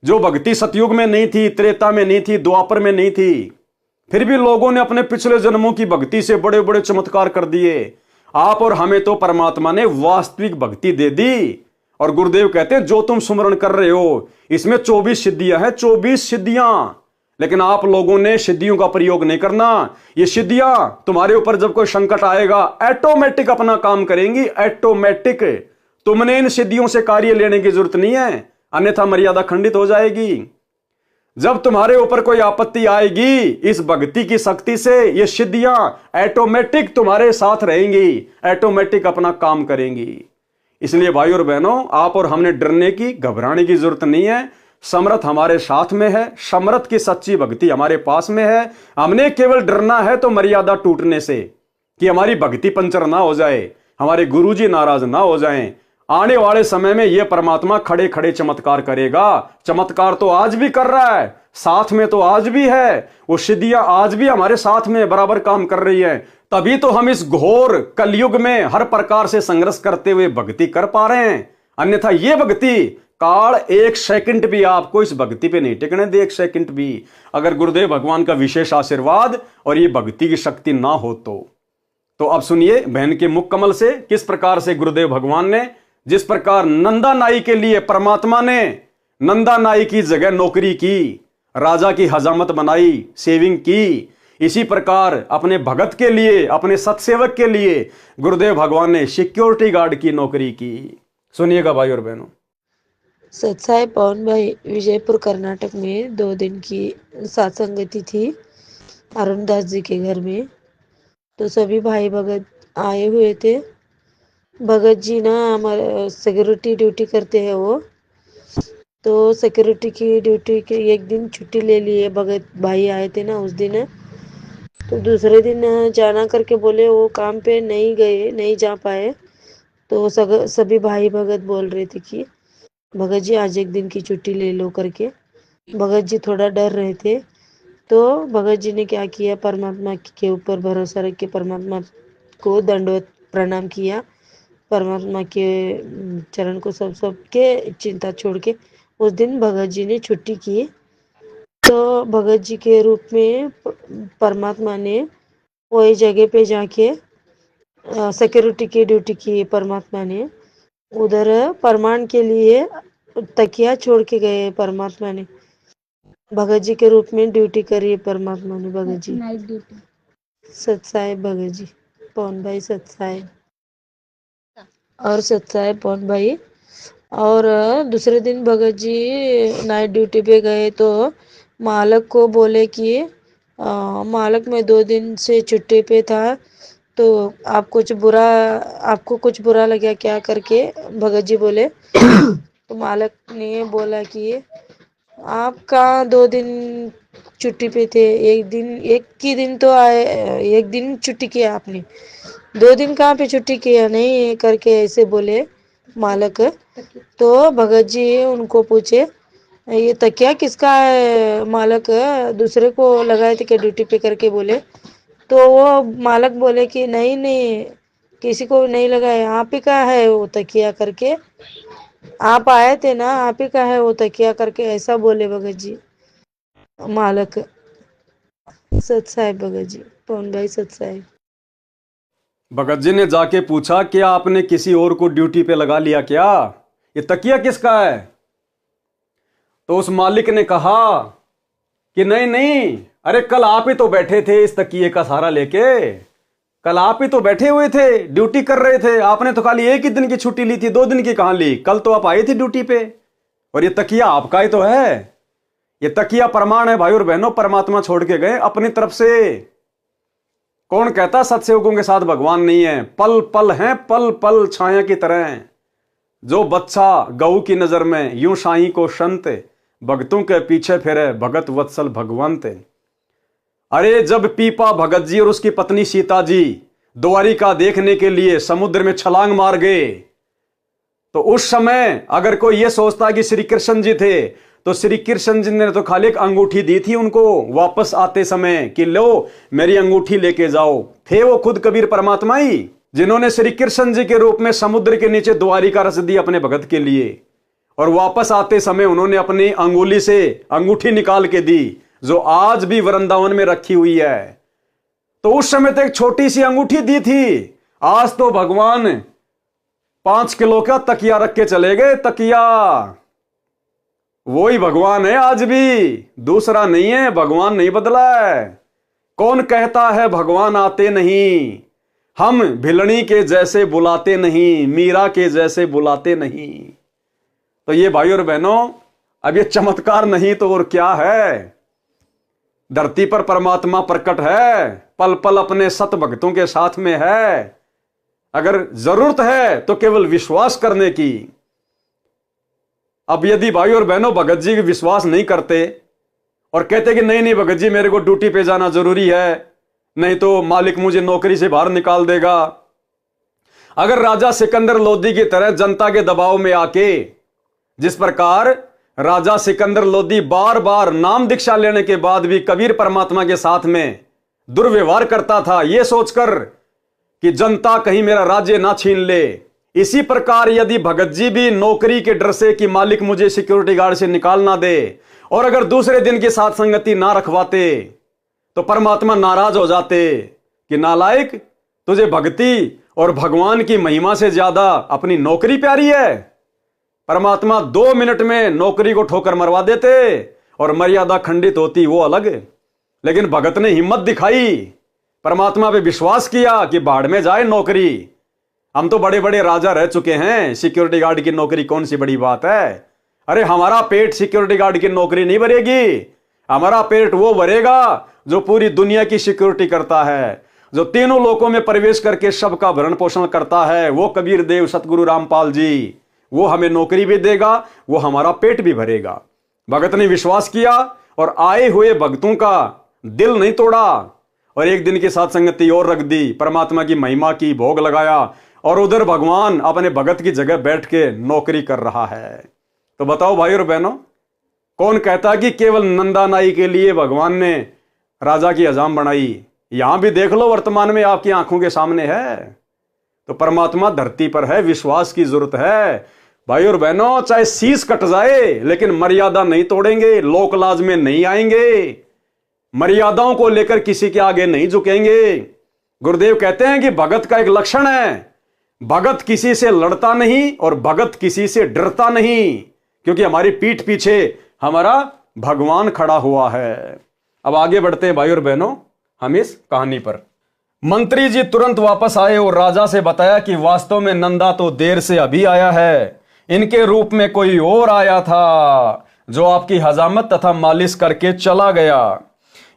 जो भक्ति सतयुग में नहीं थी, त्रेता में नहीं थी, द्वापर में नहीं थी। फिर भी लोगों ने अपने पिछले जन्मों की भक्ति से बड़े बड़े चमत्कार कर दिए। आप और हमें तो परमात्मा ने वास्तविक भक्ति दे दी। और गुरुदेव कहते हैं जो तुम सुमरण कर रहे हो इसमें 24 सिद्धियां हैं, 24 सिद्धियां। लेकिन आप लोगों ने सिद्धियों का प्रयोग नहीं करना। ये सिद्धियां तुम्हारे ऊपर जब कोई संकट आएगा ऑटोमेटिक अपना काम करेंगी, ऑटोमेटिक। तुमने इन सिद्धियों से कार्य लेने की जरूरत नहीं है, अन्यथा मर्यादा खंडित हो जाएगी। जब तुम्हारे ऊपर कोई आपत्ति आएगी, इस भक्ति की शक्ति से ये सिद्धियां ऑटोमेटिक तुम्हारे साथ रहेंगी, ऑटोमेटिक अपना काम करेंगी। इसलिए भाई और बहनों, आप और हमने डरने की, घबराने की जरूरत नहीं है। समर्थ हमारे साथ में है, समर्थ की सच्ची भक्ति हमारे पास में है। हमने केवल डरना है तो मर्यादा टूटने से, कि हमारी भक्ति पंचर ना हो जाए, हमारे गुरुजी नाराज ना हो जाएं। आने वाले समय में यह परमात्मा खड़े खड़े चमत्कार करेगा। चमत्कार तो आज भी कर रहा है, साथ में तो आज भी है, वो सिद्धियां आज भी हमारे साथ में बराबर काम कर रही है। तभी तो हम इस घोर कलयुग में हर प्रकार से संघर्ष करते हुए भक्ति कर पा रहे हैं। अन्यथा ये भक्ति काल एक सेकंड भी आपको इस भक्ति पे नहीं टिकने दे, एक सेकंड भी। अगर गुरुदेव भगवान का विशेष आशीर्वाद और ये भक्ति की शक्ति ना हो तो अब सुनिए बहन के मुख कमल से किस प्रकार से गुरुदेव भगवान ने, जिस प्रकार नंदा नाई के लिए परमात्मा ने नंदा नाई की जगह नौकरी की, राजा की हजामत बनाई, सेविंग की, इसी प्रकार अपने भगत के लिए, अपने सत्सेवक के लिए गुरुदेव भगवान ने सिक्योरिटी गार्ड की नौकरी की। सुनिएगा भाई और बहनों। सत्साई पवन भाई विजयपुर कर्नाटक में 2 दिन की सत्संगति थी अरुणदास जी के घर में। तो सभी भाई भगत आए हुए थे। भगत जी ना हमारे सिक्योरिटी ड्यूटी करते हैं वो, तो सिक्योरिटी की ड्यूटी के एक दिन छुट्टी ले लिए। भगत भाई आए थे ना उस दिन, तो दूसरे दिन जाना करके बोले, वो काम पे नहीं गए, नहीं जा पाए। तो सभी भाई भगत बोल रहे थे कि भगत जी आज एक दिन की छुट्टी ले लो करके। भगत जी थोड़ा डर रहे थे, तो भगत जी ने क्या किया, परमात्मा के ऊपर भरोसा रख के परमात्मा को दंडवत प्रणाम किया। परमात्मा के चरण को सबके चिंता छोड़ के उस दिन भगत जी ने छुट्टी की। तो भगत जी के रूप में परमात्मा ने वही जगह पे जाके सिक्योरिटी की ड्यूटी की। परमात्मा ने उधर प्रमाण के लिए तकिया छोड़ के गए। परमात्मा ने भगत जी के रूप में ड्यूटी करी परमात्मा ने। Bhagat ji night duty. सत्साहेब भगत जी, पवन भाई सत्साहेब और सत्साहेब पवन भाई। और दूसरे दिन भगत जी नाइट ड्यूटी पे गए तो मालक को बोले कि मालक मैं 2 दिन से छुट्टी पे था, तो आपको कुछ बुरा लगा क्या करके भगत जी बोले। तो मालक ने बोला कि आप कहाँ 2 दिन छुट्टी पे थे, एक ही दिन तो आए, एक दिन छुट्टी किया आपने, 2 दिन कहाँ पे छुट्टी किया नहीं करके ऐसे बोले मालक। तो भगत जी उनको पूछे ये तकिया किसका है मालक, दूसरे को लगाए थे क्या ड्यूटी पे करके बोले। तो वो मालक बोले कि नहीं नहीं किसी को नहीं लगाया, आप ही का है वो तकिया करके, आप आए थे ना, आप ही का है वो तकिया करके ऐसा बोले भगत जी मालक। सत्साहेब भगत जी, पवन भाई सत्साहेब। भगत जी ने जाके पूछा क्या आपने किसी और को ड्यूटी पे लगा लिया क्या, ये तकिया किसका है। तो उस मालिक ने कहा कि नहीं नहीं, अरे कल आप ही तो बैठे थे इस तकिए का सहारा लेके, कल आप ही तो बैठे हुए थे, ड्यूटी कर रहे थे। आपने तो खाली 1 ही दिन की छुट्टी ली थी, 2 दिन की कहां ली, कल तो आप आए थे ड्यूटी पे, और ये तकिया आपका ही तो है। ये तकिया प्रमाण है भाई और बहनों, परमात्मा छोड़ के गए अपनी तरफ से। कौन कहता सत्सेवकों के साथ भगवान नहीं है, पल पल हैं, पल पल छाया की तरह। जो बच्चा गऊ की नजर में यूं साईं को संत, भगतों के पीछे फिरे भगत वत्सल भगवंत। अरे जब पीपा भगत जी और उसकी पत्नी सीता जी द्वारिका देखने के लिए समुद्र में छलांग मार गए, तो उस समय अगर कोई यह सोचता कि श्री कृष्ण जी थे, तो श्री कृष्ण जी ने तो खाली एक अंगूठी दी थी उनको वापस आते समय कि लो मेरी अंगूठी लेके जाओ। थे वो खुद कबीर परमात्मा ही जिन्होंने श्री कृष्ण जी के रूप में समुद्र के नीचे द्वारिका रच दी अपने भगत के लिए, और वापस आते समय उन्होंने अपनी अंगुली से अंगूठी निकाल के दी जो आज भी वृंदावन में रखी हुई है। तो उस समय तो एक छोटी सी अंगूठी दी थी, आज तो भगवान 5 किलो का तकिया रख के चले गए। तकिया वही भगवान है आज भी, दूसरा नहीं है। भगवान नहीं बदला है। कौन कहता है भगवान आते नहीं? हम भिलनी के जैसे बुलाते नहीं, मीरा के जैसे बुलाते नहीं। तो ये भाई और बहनों, अब ये चमत्कार नहीं तो और क्या है? धरती पर परमात्मा प्रकट है, पल पल अपने सत भक्तों के साथ में है। अगर जरूरत है तो केवल विश्वास करने की। अब यदि भाई और बहनों भगत जी विश्वास नहीं करते और कहते कि नहीं नहीं भगत जी मेरे को ड्यूटी पे जाना जरूरी है, नहीं तो मालिक मुझे नौकरी से बाहर निकाल देगा। अगर राजा सिकंदर लोदी की तरह जनता के दबाव में आके, जिस प्रकार राजा सिकंदर लोदी बार बार नाम दीक्षा लेने के बाद भी कबीर परमात्मा के साथ में दुर्व्यवहार करता था, यह सोचकर कि जनता कहीं मेरा राज्य ना छीन ले, इसी प्रकार यदि भगत जी भी नौकरी के डर से कि मालिक मुझे सिक्योरिटी गार्ड से निकाल ना दे, और अगर दूसरे दिन की साथ संगति ना रखवाते, तो परमात्मा नाराज हो जाते कि नालायक, तुझे भक्ति और भगवान की महिमा से ज्यादा अपनी नौकरी प्यारी है। परमात्मा 2 मिनट में नौकरी को ठोकर मरवा देते और मर्यादा खंडित होती, वो अलग। लेकिन भगत ने हिम्मत दिखाई, परमात्मा पे विश्वास किया कि बाढ़ में जाए नौकरी। हम तो बड़े बड़े राजा रह चुके हैं, सिक्योरिटी गार्ड की नौकरी कौन सी बड़ी बात है? अरे हमारा पेट सिक्योरिटी गार्ड की नौकरी नहीं भरेगी, हमारा पेट वो भरेगा जो पूरी दुनिया की सिक्योरिटी करता है, जो तीनों लोकों में प्रवेश करके सबका भरण पोषण करता है, वो कबीर देव सतगुरु रामपाल जी। वो हमें नौकरी भी देगा, वो हमारा पेट भी भरेगा। भगत ने विश्वास किया और आए हुए भक्तों का दिल नहीं तोड़ा, और एक दिन की साथ संगति और रख दी, परमात्मा की महिमा की भोग लगाया, और उधर भगवान अपने भगत की जगह बैठ के नौकरी कर रहा है। तो बताओ भाई और बहनों, कौन कहता कि केवल नंदा नाई के लिए भगवान ने राजा की हजाम बनाई? यहां भी देख लो, वर्तमान में आपकी आंखों के सामने है। तो परमात्मा धरती पर है, विश्वास की जरूरत है भाई और बहनों। चाहे शीश कट जाए लेकिन मर्यादा नहीं तोड़ेंगे, लोक लाज में नहीं आएंगे, मर्यादाओं को लेकर किसी के आगे नहीं झुकेंगे। गुरुदेव कहते हैं कि भगत का एक लक्षण है, भगत किसी से लड़ता नहीं और भगत किसी से डरता नहीं, क्योंकि हमारी पीठ पीछे हमारा भगवान खड़ा हुआ है। अब आगे बढ़ते हैं भाई और बहनों हम इस कहानी पर। मंत्री जी तुरंत वापस आए और राजा से बताया कि वास्तव में नंदा तो देर से अभी आया है, इनके रूप में कोई और आया था जो आपकी हजामत तथा मालिश करके चला गया।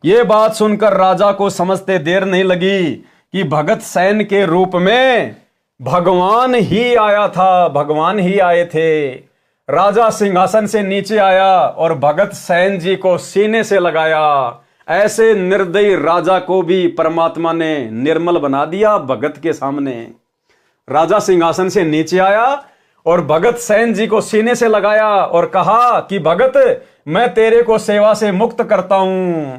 यह बात सुनकर राजा को समझते देर नहीं लगी कि भगत सैन के रूप में भगवान ही आया था, भगवान ही आए थे। राजा सिंहासन से नीचे आया और भगत सैन जी को सीने से लगाया। ऐसे निर्दयी राजा को भी परमात्मा ने निर्मल बना दिया भगत के सामने। राजा सिंहासन से नीचे आया और भगत सैन जी को सीने से लगाया और कहा कि भगत, मैं तेरे को सेवा से मुक्त करता हूं,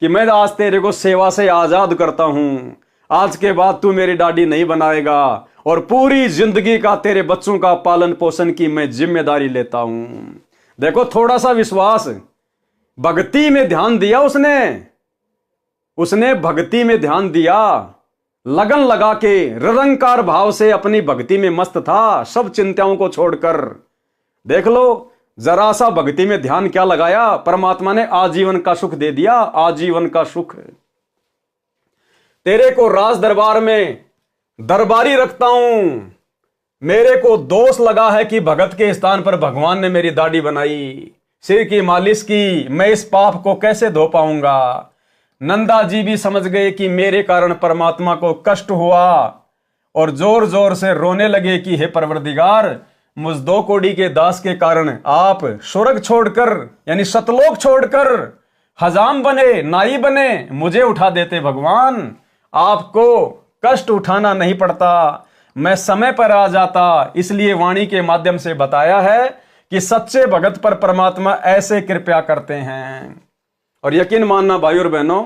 कि मैं आज तेरे को सेवा से आजाद करता हूं। आज के बाद तू मेरी दाढ़ी नहीं बनाएगा और पूरी जिंदगी का तेरे बच्चों का पालन पोषण की मैं जिम्मेदारी लेता हूं। देखो, थोड़ा सा विश्वास, भक्ति में ध्यान दिया उसने भक्ति में ध्यान दिया, लगन लगा के निरंकार भाव से अपनी भक्ति में मस्त था, सब चिंताओं को छोड़कर। देख लो, जरा सा भक्ति में ध्यान क्या लगाया, परमात्मा ने आजीवन का सुख दे दिया, आजीवन का सुख। तेरे को राज दरबार में दरबारी रखता हूं। मेरे को दोष लगा है कि भगत के स्थान पर भगवान ने मेरी दाढ़ी बनाई, सिर की मालिश की, मैं इस पाप को कैसे धो पाऊंगा। नंदा जी भी समझ गए कि मेरे कारण परमात्मा को कष्ट हुआ और जोर जोर से रोने लगे कि हे परवरदिगार, मुझ 2 कौड़ी के दास के कारण आप स्वर्ग छोड़कर यानी सतलोक छोड़कर हजाम बने, नाई बने, मुझे उठा देते भगवान। आपको कष्ट उठाना नहीं पड़ता, मैं समय पर आ जाता। इसलिए वाणी के माध्यम से बताया है कि सच्चे भगत पर परमात्मा ऐसे कृपा करते हैं। और यकीन मानना भाई और बहनों,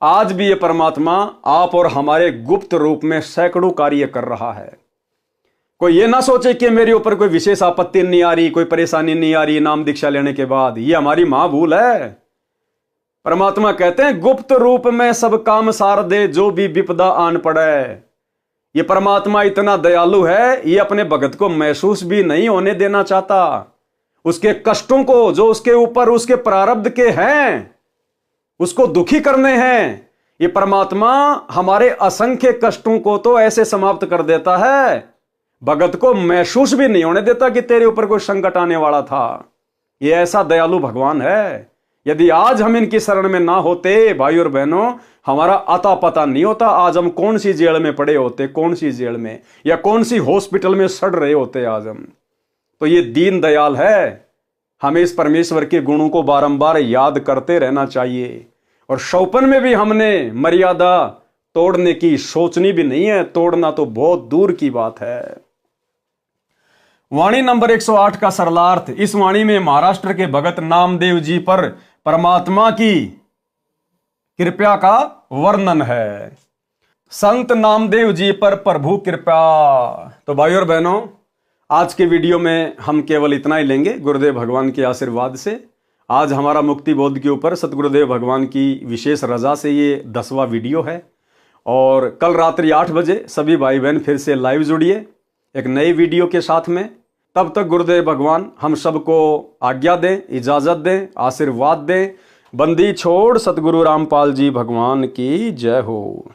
आज भी ये परमात्मा आप और हमारे गुप्त रूप में सैकड़ों कार्य कर रहा है। कोई ये ना सोचे कि मेरे ऊपर कोई विशेष आपत्ति नहीं आ रही, कोई परेशानी नहीं आ रही नाम दीक्षा लेने के बाद, ये हमारी महाभूल है। परमात्मा कहते हैं गुप्त रूप में सब काम सार दे जो भी विपदा आन पड़े। ये परमात्मा इतना दयालु है, ये अपने भगत को महसूस भी नहीं होने देना चाहता। उसके कष्टों को जो उसके ऊपर उसके प्रारब्ध के हैं उसको दुखी करने हैं, ये परमात्मा हमारे असंख्य कष्टों को तो ऐसे समाप्त कर देता है, भगत को महसूस भी नहीं होने देता कि तेरे ऊपर कोई संकट आने वाला था। ये ऐसा दयालु भगवान है। यदि आज हम इनकी शरण में ना होते भाई और बहनों, हमारा अता पता नहीं होता आज हम कौन सी जेल में पड़े होते, कौन सी जेल में या कौन सी हॉस्पिटल में सड़ रहे होते आज हम। तो ये दीन दयाल है। हमें इस परमेश्वर के गुणों को बारंबार याद करते रहना चाहिए। और शौपन में भी हमने मर्यादा तोड़ने की सोचनी भी नहीं है, तोड़ना तो बहुत दूर की बात है। वाणी नंबर 108 का सरलार्थ। इस वाणी में महाराष्ट्र के भगत नामदेव जी पर परमात्मा की कृपा का वर्णन है। संत नामदेव जी पर प्रभु कृपा। तो भाई और बहनों, आज के वीडियो में हम केवल इतना ही लेंगे गुरुदेव भगवान के आशीर्वाद से। आज हमारा मुक्ति बोध के ऊपर सतगुरुदेव भगवान की विशेष रजा से ये 10वां वीडियो है। और कल रात्रि 8 बजे सभी भाई बहन फिर से लाइव जुड़िए एक नई वीडियो के साथ में। तब तक गुरुदेव भगवान हम सबको आज्ञा दें, इजाज़त दें, आशीर्वाद दें। बंदी छोड़ सतगुरु रामपाल जी भगवान की जय हो।